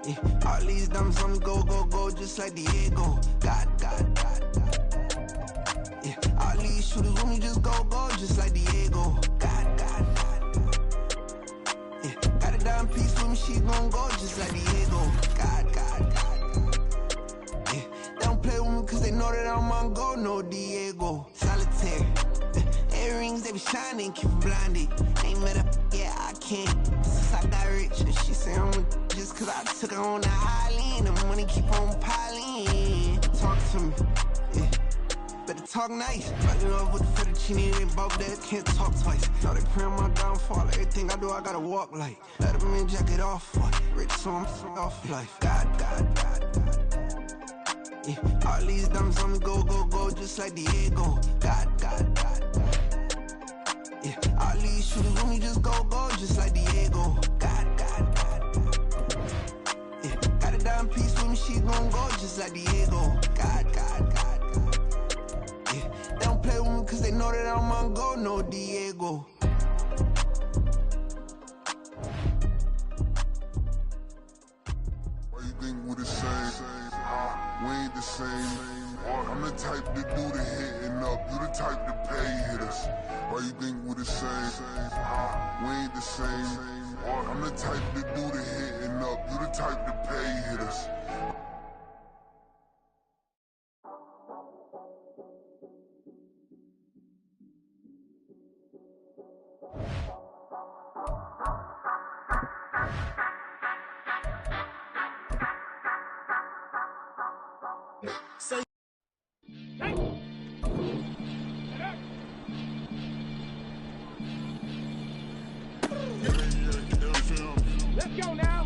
Yeah. All these diamonds on me go, just like Diego. God. Yeah. All these shooters on me just go, just like Diego. God. Yeah. Got a dime piece with me, she gon' go just like Diego. God. Yeah. They don't play with me cause they know that I'm on go, no Diego. Solitaire. Earrings, they be shining, keep blinded. Ain't met up, yeah, I can't. Since I got rich, and she say I'm just cause I took her on the island. The money keep on piling. Talk to me, yeah. Better talk nice. Fucking up with the fettuccine and both that can't talk twice. Know they pray on my downfall. Everything I do, I gotta walk like. Let them in, jacket off. Rich, so I'm off life. God. Yeah. All these diamonds on me go, just like Diego. God. Yeah. All these shooters on me just go, just like Diego. God. Yeah. Got a dime piece with me, she gon' go just like Diego. God. Yeah. They don't play with me cause they know that I'm on go, no Diego. Why you think we the same? We ain't the same. I'm the type to do the hitting up. You the type to pay hitters. Why you think we the same? We ain't the same. I'm the type to do the hitting up. You the type to pay hitters. Let's go now.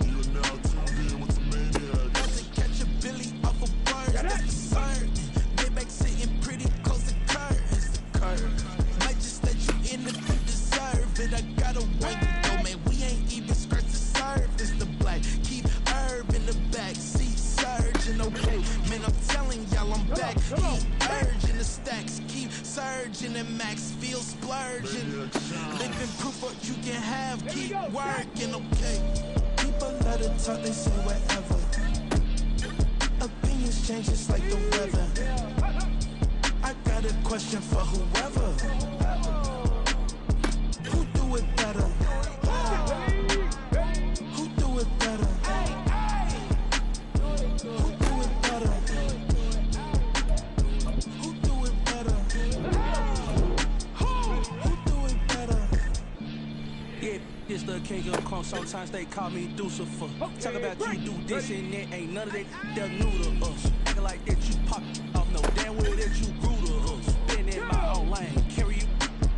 You are now tuned in with the maniacs. Doesn't catch a Billy off a bird. That's the sun. Maybach sitting pretty close to curves. Might just let you in if you deserve it. I got a wing though, man. We ain't even scratched the surface. The black keep herb in the back seat surging. Okay, man, I'm telling y'all I'm back. Keep urging the stacks, keep surging and max feel splurging. Living proof what you can have, keep working, okay. People let it talk, they say whatever. Opinions change just like the weather. I got a question for whoever. Who do it better? Who do it better? Who do it better? Who do it better? Who do it better? Yeah, this the king of crunk. Sometimes they call me Lucifer. Talk about you do this and that. Ain't none of that new to us. Acting like that you pop off. No damn way that you grew to us. Been in my own lane. Carry you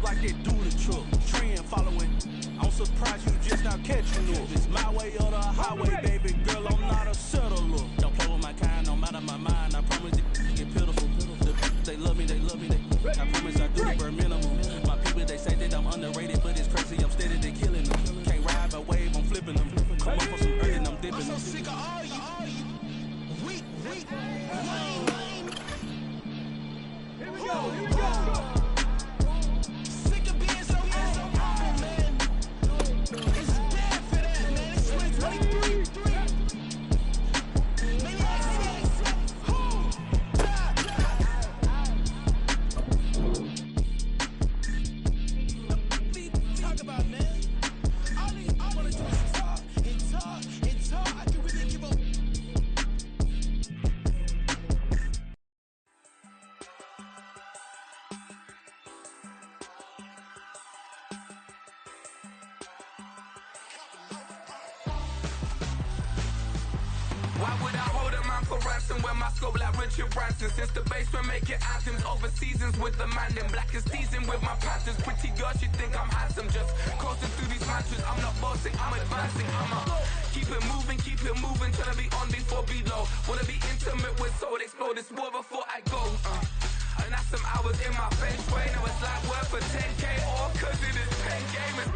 like that do the truck. Trend following. I'm surprised you just now catching up. It's my way or the highway, baby girl. I'm not a settler. Don't play with my kind. I'm out of my mind. I promise it get pitiful. They love me. I promise I do the bare minimum. My people, they say that I'm underrated, but it's crazy. I'm steady, they killing them. Can't ride a wave, I'm flipping them. Come up for some earth and I'm dipping them. I'm so sick of all you. Weak, lame. Why would I hold a man for ransom when my scope like Richard Branson? Since the basement making anthems over seasons with the man, then black is seasoned with my Panthers. Pretty girl, she think I'm handsome, just coasting through these mantras. I'm not bossing, I'm advancing, keep it moving, trying to be on before below. Wanna be intimate with soul, explode this war before I go. And that's some hours in my feng shui. Now it's like work for 10K, all cause it is pen gaming.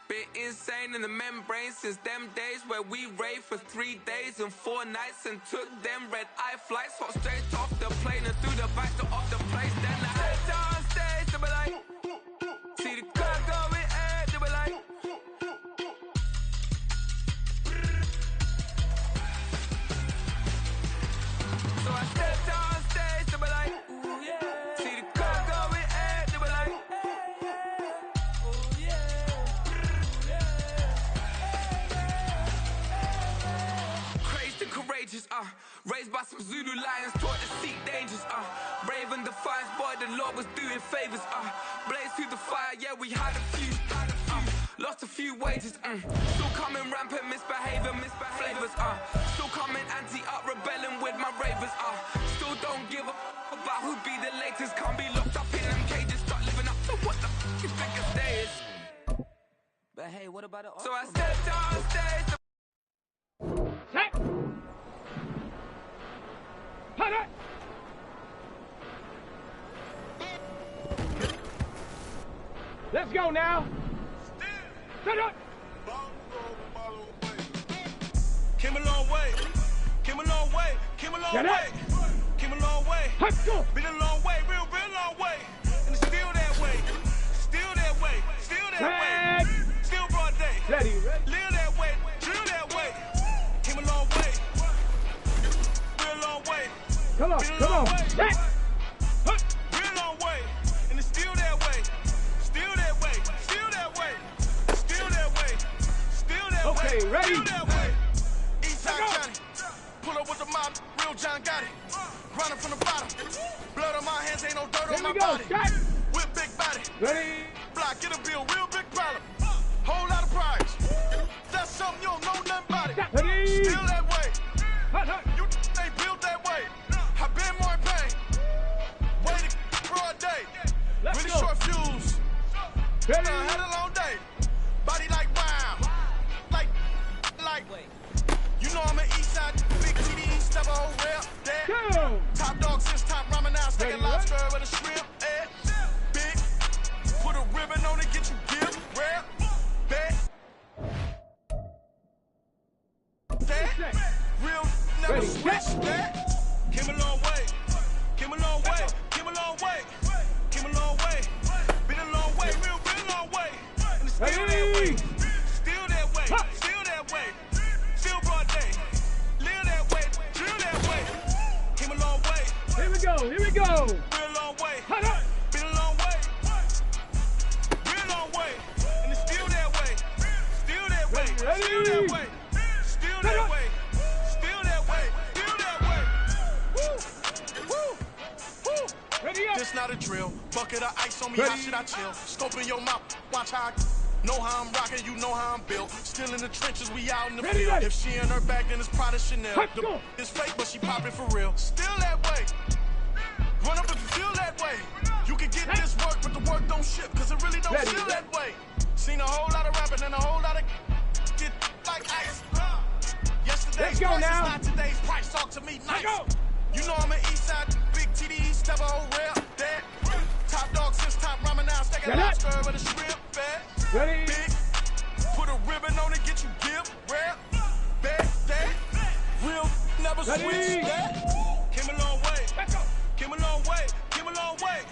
Been insane in the membrane since them days where we raved for 3 days and 4 nights and took them red eye flights, hot straight off the plane and through the back door of the place. Then I stepped on stage, they be like, see the crowd going ahead, they be like. So I stepped on stage, they be like, ooh yeah. See the crowd going ahead, they be like, ooh yeah. Crazed and courageous, raised by some Zulu lions, taught to seek dangers, brave and defiant, boy, the Lord was doing favors, blaze through the fire, yeah, we had a few, lost a few wages, still coming rampant, misbehavior, flavors, still coming anti-up, rebelling with my ravers, still don't give a about who be the latest, can't be locked up in them cages, start living up to what the f you think a day is. But hey, what about it? So I stepped on stage. Let's go now. Set up. Came a long way. Came a long way. Came a long way. Came a long way. Been a long way. Real long way. And it's still that way. Still that way. Still that way. Still broad day. Ready. Live that way. Drill that way. Came a long way. Real long way. Come on. Come on. Real long way. And it's still that way. Still that way. Still that way. Still that way. Still that way. Okay, ready? Still that way. Eastside Johnny. Pull up with the mob. Real John got it. Running from the bottom. Blood on my hands. Ain't no dirt on my body. With big body. Ready? Block. It'll be a real big problem. Whole lot of prize. That's something you don't know nothing about it. Ready? Still that way. You ain't built that way. I been more in pain. Waited broad day. Really go. short fuse. Ready? Had a long day. Body like wow. Like. You know I'm an east side big TD, step a whole rep. Go. Top dog since top ramen now. Steak lobster with a shrimp. Big. Put a ribbon on it, get you gift. Rap. Bet. That. Real never Ready, switch that. Came a long way. Came a long way. Came a long way. Came a long way. Been a long way. Real long way. And it's still that way. Still that way. Still that way. Still broad day. Live that way. Drill that way. Came a long way. Here we go. Here we go. Real long way. Been a long way. Real long way. And it's still that way. Still that way. Ready? Still that way. Still that way. Still that way. Still that way. Woo. Woo. Woo. Ready up. This not a drill. Bucket of ice on me. Ready. How should I chill? Scope in your mouth. Watch how I know how I'm rocking. You know how I'm built. Still in the trenches. We out in the Ready, field. ready. If she in her bag, then it's Prada Chanel. Let's go. It's fake, but she popping for real. Still that way. Run up if you feel that way. You can get this work, but the work don't ship, cause it really don't Ready. feel that way. Seen a whole lot of rapping and a whole lot of get like ice. Yesterday's Let's go price now. is not today's price. Talk to me nice. go. You know I'm an east side big TD, step a whole rep. That top dog since top ramen now. Steak Get lobster with a shrimp. Fat. Ready? Big. Put a ribbon on it, get you gift. Rap. Bet. That. Real never Ready. switch. That. Came a long way. Let's go. Came a long way, came a long way,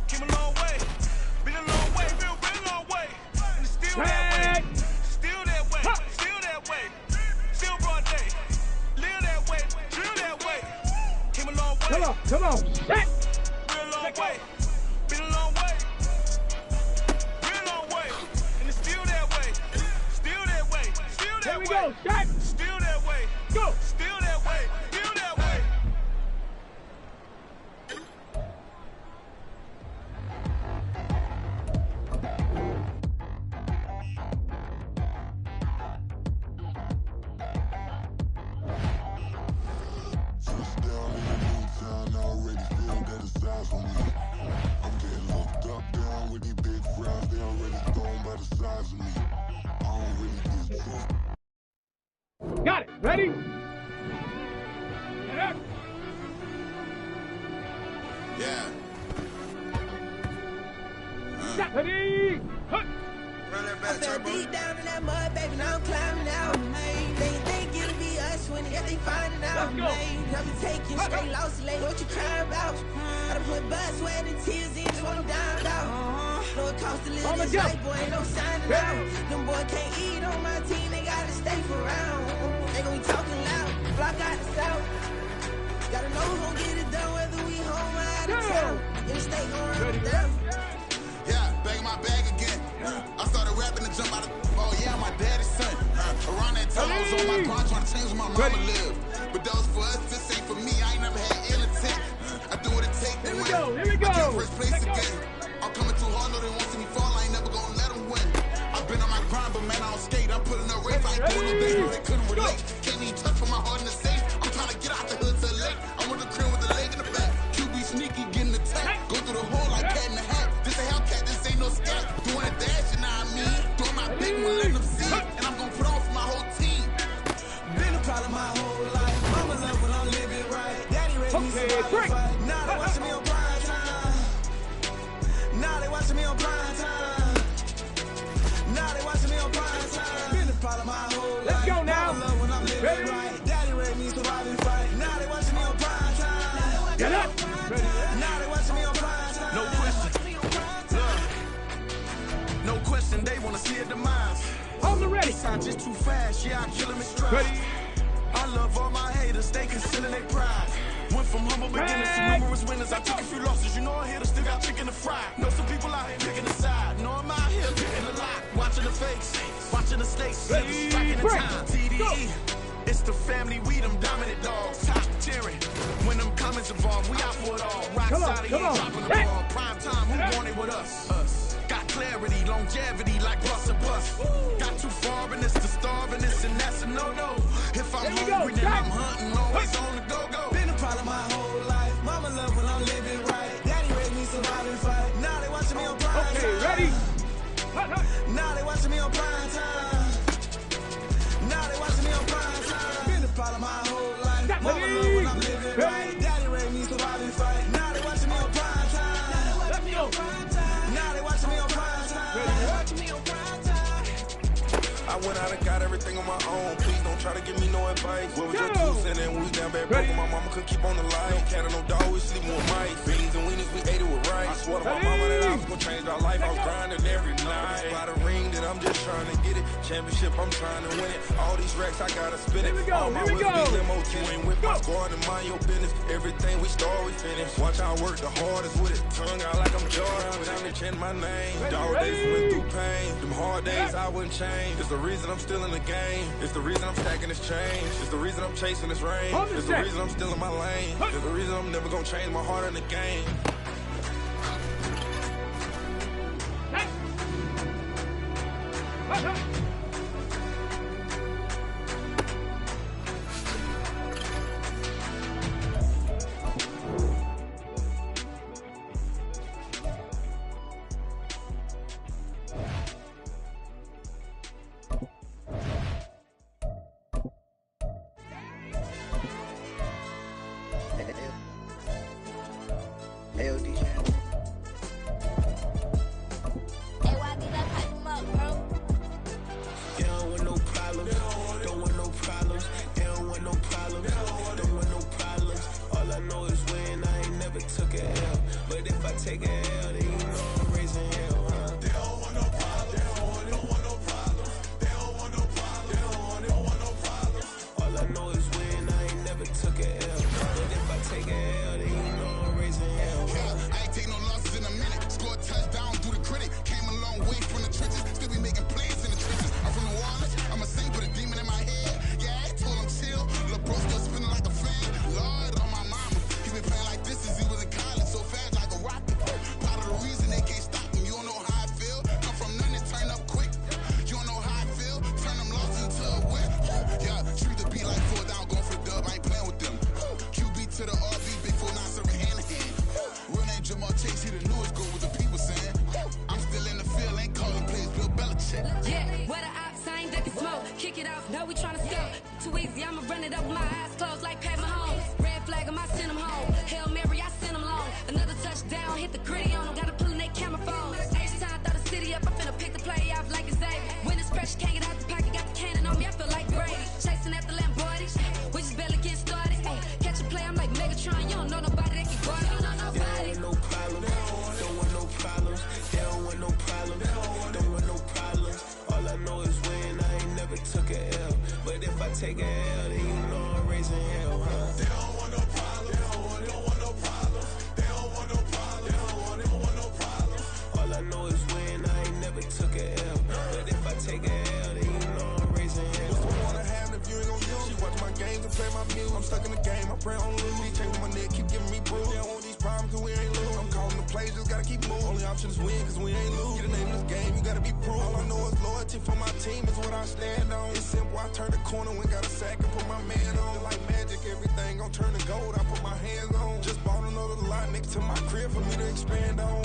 came a long way, been a long way, real long way, and it's still that way, still that way, still that way, still broad day, live that way, drill that way, came a long way, Come on, set. real long way, been a long way, real long way, and it's still that way, still that way, still that Here we way, go, set. still that way, Go. still that way, still that way. Got it. Ready? Yeah. Ready? I fell deep down in that mud, baby, now I'm climbing out. They think it'll be us when they finding out. I've been taking straight losses lately, what you crying about? I done put blood, sweat, and tears in just when I'm down out. Know it costs to live this life, boy, ain't no signing out. Them boy can't eat on my team, they gotta stay for round. They gon' be talking loud, block out the south. Gotta know who gon' get it done, whether we home or out of town. In the state gon' run it down. Yeah, bang my bag again. I started rapping to jump out of. Oh yeah, my daddy's son. Around that time I was on my grind trying to change where my mama lived. But those for us, this ain't for me. I ain't never had ill intent. I do what it takes to win. Here we go. I get first place again. I'm coming too hard, know they want to see me fall. I ain't never gonna let them win. I've been on my grind, but man, I don't skate. I'm putting up race. I ain't doing no things where they couldn't relate. Can't even touch for my heart in the safe. I'm trying to get out the hood to the lake. I'm with the crib with the leg in the back. QB sneaky, getting attacked. Go through the hole like cat in the hat. This a Hellcat, this ain't no scat. Doing a dash, you know what I mean? Doing my big one, letting them see. And I'm gonna put on for my whole team. Been a problem my whole life. Mama love when I'm living right. Daddy raised me so I can fight. Now they watching me on prime time. Now they watching me on prime time. Now they watching me on prime time. Been a problem my whole life. Let's go now. Mama love when I'm living right. Daddy raised me so I can fight. Now they watching me on prime time. Get up. Now they watching me on prime time. No question. No question, they wanna see a demise. On the ready. I'm just too fast, yeah, I kill them in stride. I love all my haters, they concealing their pride. Went from humble beginners to numerous winners. I took a few losses, you know I'm here to still got chicken to fry. Know some people out here picking the side. Know I'm out here picking the lot. Watching the face, watching the stakes, striking the time. TDE, it's the family, we them dominant dogs. Top tiering, when them comments involved, we out for it all. Rock side of here, dropping the ball. Prime time, who want it with us? Got clarity, longevity like bus and bus. Got too far and it's to starve and this and that's a no-no. If I'm hungry, then I'm hunting, always on the go-go. Been a problem my whole life. Mama love when I'm living right. Daddy raised me survive and fight. Now they watching me on prime time. Ready? Now they watching me on prime time. Now they watching me on prime time. Been a problem my whole life. Mama love when I'm living right. Daddy raised me survive and fight. Now they watching me on prime time. Let's go. Now they watching me on prime time. Watching me on prime time. I went out and got everything on my own. Please don't try to give me no advice. What was your 2 cents and we was down bad broke. My mama couldn't keep on the light. No cat or no dog, we sleeping with mice. Beans and weenies, we ate it with rice. I swore to my mama that I was gonna change our life. I was grinding every night. By the ring that I'm just trying to get it. Championship, I'm trying to win it. All these racks, I gotta spin it. All my whips be limo, you ain't with my squad and mind your business. Everything we start, we finish. Watch how I work the hardest with it. Tongue out like I'm Jordan. Without me chanting my name. Dog days went through pain. Them hard days I wouldn't change. It's the reason I'm still in the game. It's the reason I'm stacking this change. It's the reason I'm chasing this rain. It's the reason I'm still in my lane. It's the reason I'm never gonna change my heart in the game. kick it off. No, we tryna score. Too easy, I'ma run it up with my eyes closed like Pat Mahomes. Red flag, I send them home. Hail Mary, I send them long. Another touchdown, hit the gritty on them. Gotta pull in their camera phones. H-time, throw the city up. I'm finna pick the play off like it's Xavier. When it's pressure, can't get out the pocket. Got the cannon on me, I feel like Brady. Chasing after Lamborghinis. We just barely getting started. Ay, catch a play, I'm like Megatron. You don't know nobody that can guard it. You don't know nobody. No problem. Don't want no problems. They don't want no problems. Don't want no problems. All I know is win. I ain't never took a L. But if I take a L, then you know I'm raising hell, huh? They don't want no problems. They don't want no problems. They don't want no problems. They don't want no problems. All I know is win. I ain't never took a L. But if I take a L, then you know I'm raising hell. What's the one I have if you ain't gon' use? She watch my games and play my music. I'm stuck in the game. I pray on lose. He chain with my neck, keep giving me bruise. They don't want these problems cause we ain't lose. I'm calling the plays, just gotta keep moving. Only option is win cause we ain't lose. Get a name in this game, you gotta be proof. All I know is loyalty for my team is what I stand on. It's simple, I turn the corner when got a sack and put my man on. Like magic, everything gon' turn to gold. I put my hands on. Just bought another lot next to my crib for me to expand on.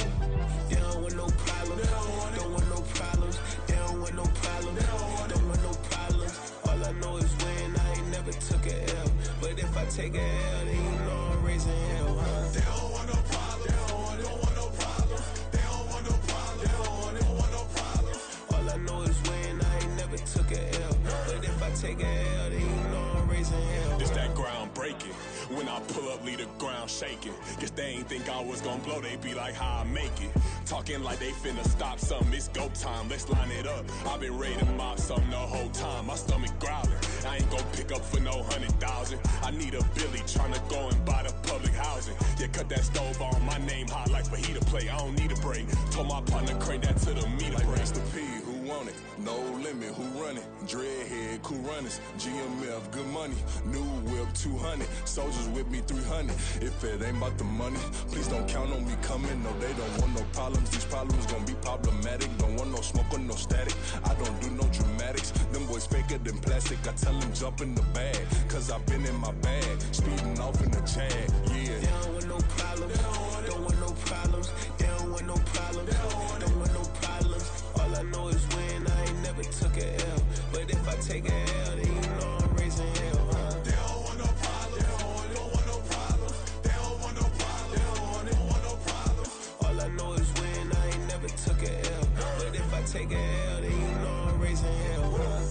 They don't want no problems. Don't want no problems. They don't want no problems. Don't want no problems. All I know is win. I ain't never took a L. But if I take a L, then you know I'm raising hell, huh? They don't want no problems. They don't want no problems. They don't want no problems. They don't want no problems. All I know is win. I ain't never took a L. But if I take a L, then you know I'm raising hell. It's that ground breaking. When I pull up, leave the ground shaking. Guess they ain't think I was gonna blow, they be like, how I make it. Talking like they finna stop something, it's go time, let's line it up. I've been ready to mop something the whole time, my stomach growling. I ain't gon' pick up for no 100,000. I need a Billy tryna go and buy the public housing. Yeah, cut that stove on, my name hot like fajita play. I don't need a break. Told my partner crank that to the meter break. Mr. P, who want it? No limit, who run it? Dreadhead, cool runners. GMF, good money. New whip, 200. Soldiers with me, 300. If it ain't about the money, please don't count on me coming. No, they don't want no problems. These problems gon' be problematic. Don't want no smoke or no static. I don't do no dramatics. Them boys faker than plastic. I tell them jump in the bag, cause I've been in my bag. Speeding off in the Jag, yeah. They don't want no problems. Don't want no problems. They don't want no problems. Don't want no problems. All I know is win. I ain't never took a L. But if I take a L, then you know I'm raising hell, huh? They don't want no problems. They don't want no problems. They don't want no problems. They don't want no problems. All I know is win. I ain't never took a L. But if I take a L, then you know I'm raising hell, huh?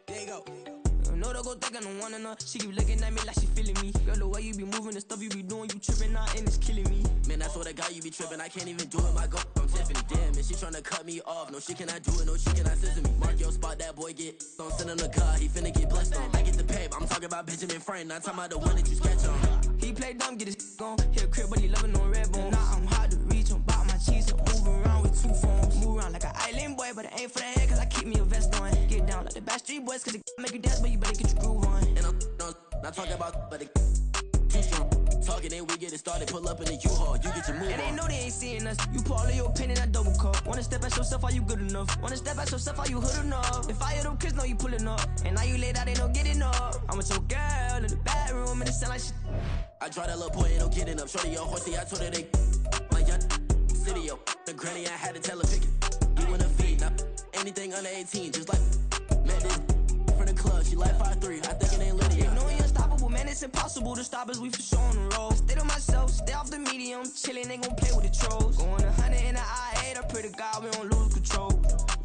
There you go. No, don't go think I don't want enough. She keep looking at me like she feeling me. Girl, the way you be moving, the stuff you be doing, you tripping out and it's killing me. Man, I swear to God, you be tripping. I can't even do it. My girl from Tiffany. Damn, and she tryna cut me off. No, she cannot do it. No, she cannot scissor me. Mark your spot, that boy get on. Send him to God, he finna get blessed on. I get the pay, I'm talking about Benjamin Franklin. Not talking about the one that you sketch on. He play dumb, get his on. Hit a crib, but he loving on red bone. Now I'm hard to reach, I'm bout my cheese. I'm moving around with 2 phones. Move around like an island boy, but it ain't for the head, cause I keep me a vest on. Get down like the Backstreet Boys, cause it make you dance, but you better get your groove on. And I'm not talking about, but it too strong. Talking, then we get it started. Pull up in the U-Haul, you get your move on. And they know they ain't seeing us. You pull all of your pen in that double cup. Wanna step at yourself, are you good enough? Wanna step at yourself, are you hood enough? If I hear them kids, know you pulling up. And now you laid out, they no getting up. I'm with your girl in the bedroom, and it sound like shit. I draw that little boy, ain't no getting up. Shorty, your horsey, I told her they my young city, yo. The granny, I had to tell her pick it. You in the feed, now anything under 18, just like met this from the club. She like 5'3", I think it ain't Lydia. You know we unstoppable, man, it's impossible to stop us, we for sure on the road. Stay to myself, stay off the medium, chillin', they gon' play with the trolls. Going 100 in the I-8, I pray to God we don't lose control.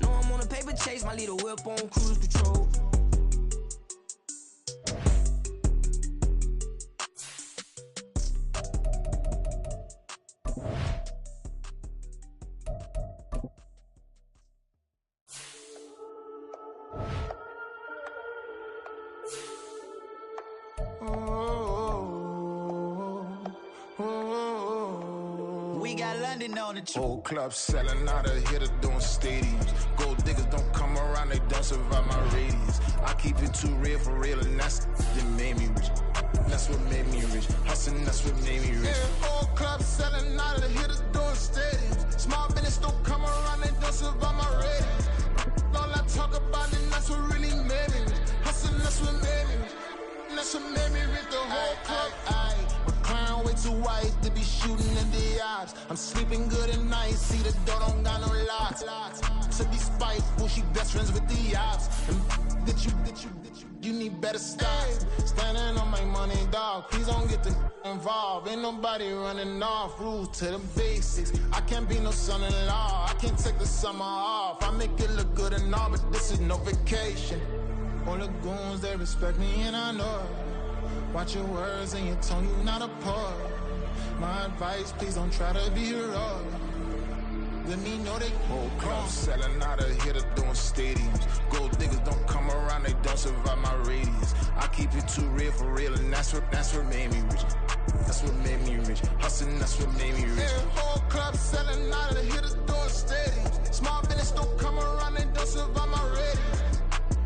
Know I'm on a paper chase, my leader whip on cruise control. On the whole club selling out, a hitter doing stadiums. Gold diggers don't come around, they don't survive my radius. I keep it too real for real, and that's the made me rich. That's what made me rich. Hustling, that's what made me rich. Yeah, whole club selling out of the hitters doing stadiums. Small business don't come around, they don't survive my ratings. All I talk about it, that's what really made me rich. Hustling, that's what made me rich. That's what made me rich, the whole club. My clown way too white to be shooting in the eyes. I'm sleeping good at night, see the door don't got no locks. To be spiteful, she best friends with the ops. And you need better stop. Standing on my money, dog. Please don't get involved. Ain't nobody running off. Rules to the basics. I can't be no son-in-law. I can't take the summer off. I make it look good and all, but this is no vacation. All the goons, they respect me and I know it. Watch your words and your tone, you not a poet. My advice, please don't try to be heroic. Let me know they whole club selling out of here to doing stadiums. Gold diggers don't come around, they don't survive my radius. I keep it too real for real, and that's what made me rich. That's what made me rich. Hustling, that's what made me rich. Yeah, whole club selling out of here to doing stadiums. Small business don't come around, they don't survive my radius.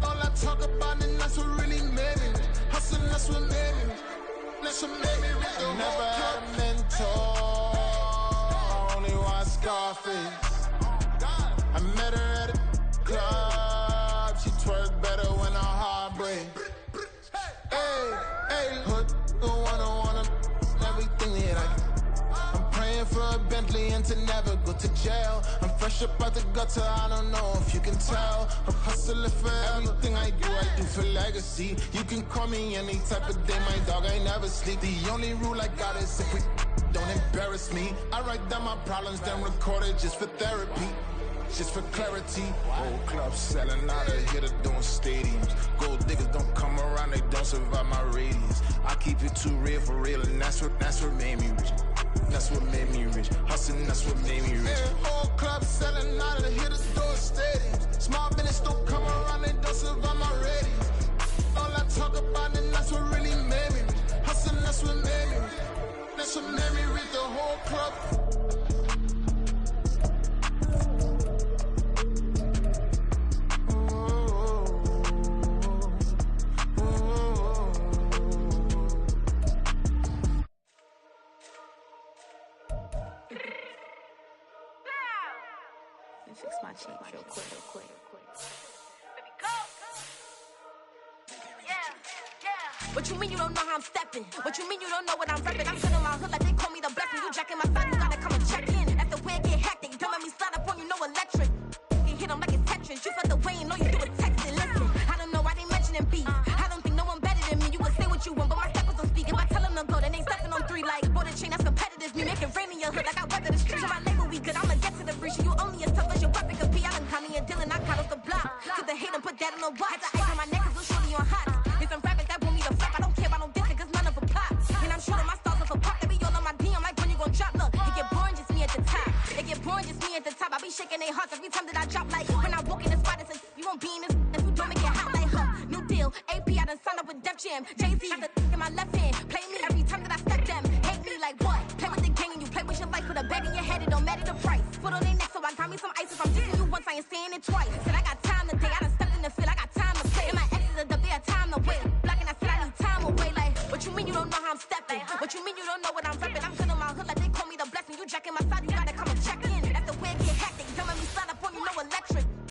All I talk about it, that's what really made me rich. Hustling, that's what made me rich. That's what made me rich. I never had a mentor. Scarface. I met her at a club. She twerk better when her heart breaks. Hey, hood, wanna everything that I'm praying for a Bentley and to never go to jail. I'm fresh up out the gutter, I don't know if you can tell. I'm hustling for everything I do for legacy. You can call me any type of day, my dog, I never sleep. The only rule I got is if we don't embarrass me. I write down my problems, then record it just for therapy, just for clarity. Whole club selling out of here to doing stadiums. Gold diggers don't come around, they don't survive my radius. I keep it too real for real, and that's what made me rich. That's what made me rich. Hustling, that's what made me rich. Yeah, whole club selling out of here to doing stadiums. Small business don't come around, they don't survive my radius. All I talk about it, that's what really made me rich. Hustling, that's what made me rich. That's what made me read the whole club. Let me fix my cheeks real quick. What you mean you don't know how I'm stepping? What you mean you don't know what I'm repping? I'm sitting my hood like they call me the blessing. You jacking my side, you gotta come and check in. That's the way it get hectic. Don't let me slide up on you, no electric. You hit them like it's Tetris. You felt the way and know you do it texting. Listen, I don't know why they mentioning beef. I don't think no one better than me. You can say what you want, but my steppers don't speak. If I tell them to go, then they stepping on 3 like border chain. That's competitive. Me make it rain in your hood like I weather the streets. My label we good. I'ma get to the breach. You only as tough as your weapon could be. I done Connie and Dylan. I caught us the block. Cause they hate them, put that on the watch. The ice on my neck is so shorty on hot. Here's some rappers that want me to flop. I don't care about no dissing cause none of them pop. And I'm shooting my stars off a pop. They be all on my DM like when you gon' drop. Look, it get boring just me at the top. It get boring just me at the top. I be shaking their hearts every time that I drop. Like when I walk in the spot, it says you won't be in this if you don't make it hot like her. New deal, AP, I done signed up with Def Jam. Jay-Z, got the in my left hand. Play me every time that I step them. Hate me like what? Play with the gang and you play with your life. With a bag in your head, it don't matter the price. Foot on their neck, so I got me some ice. If I'm dissing you once, I ain't saying it twice. Said I got time today, I done stepped in the field, I got time to play. And my exes are up, they had time to wait. Blocking, I said I need time away. Like, what you mean you don't know how I'm stepping? What you mean you don't know what I'm repping? I'm good on my hood like they call me the blessing. You jacking my side, you gotta come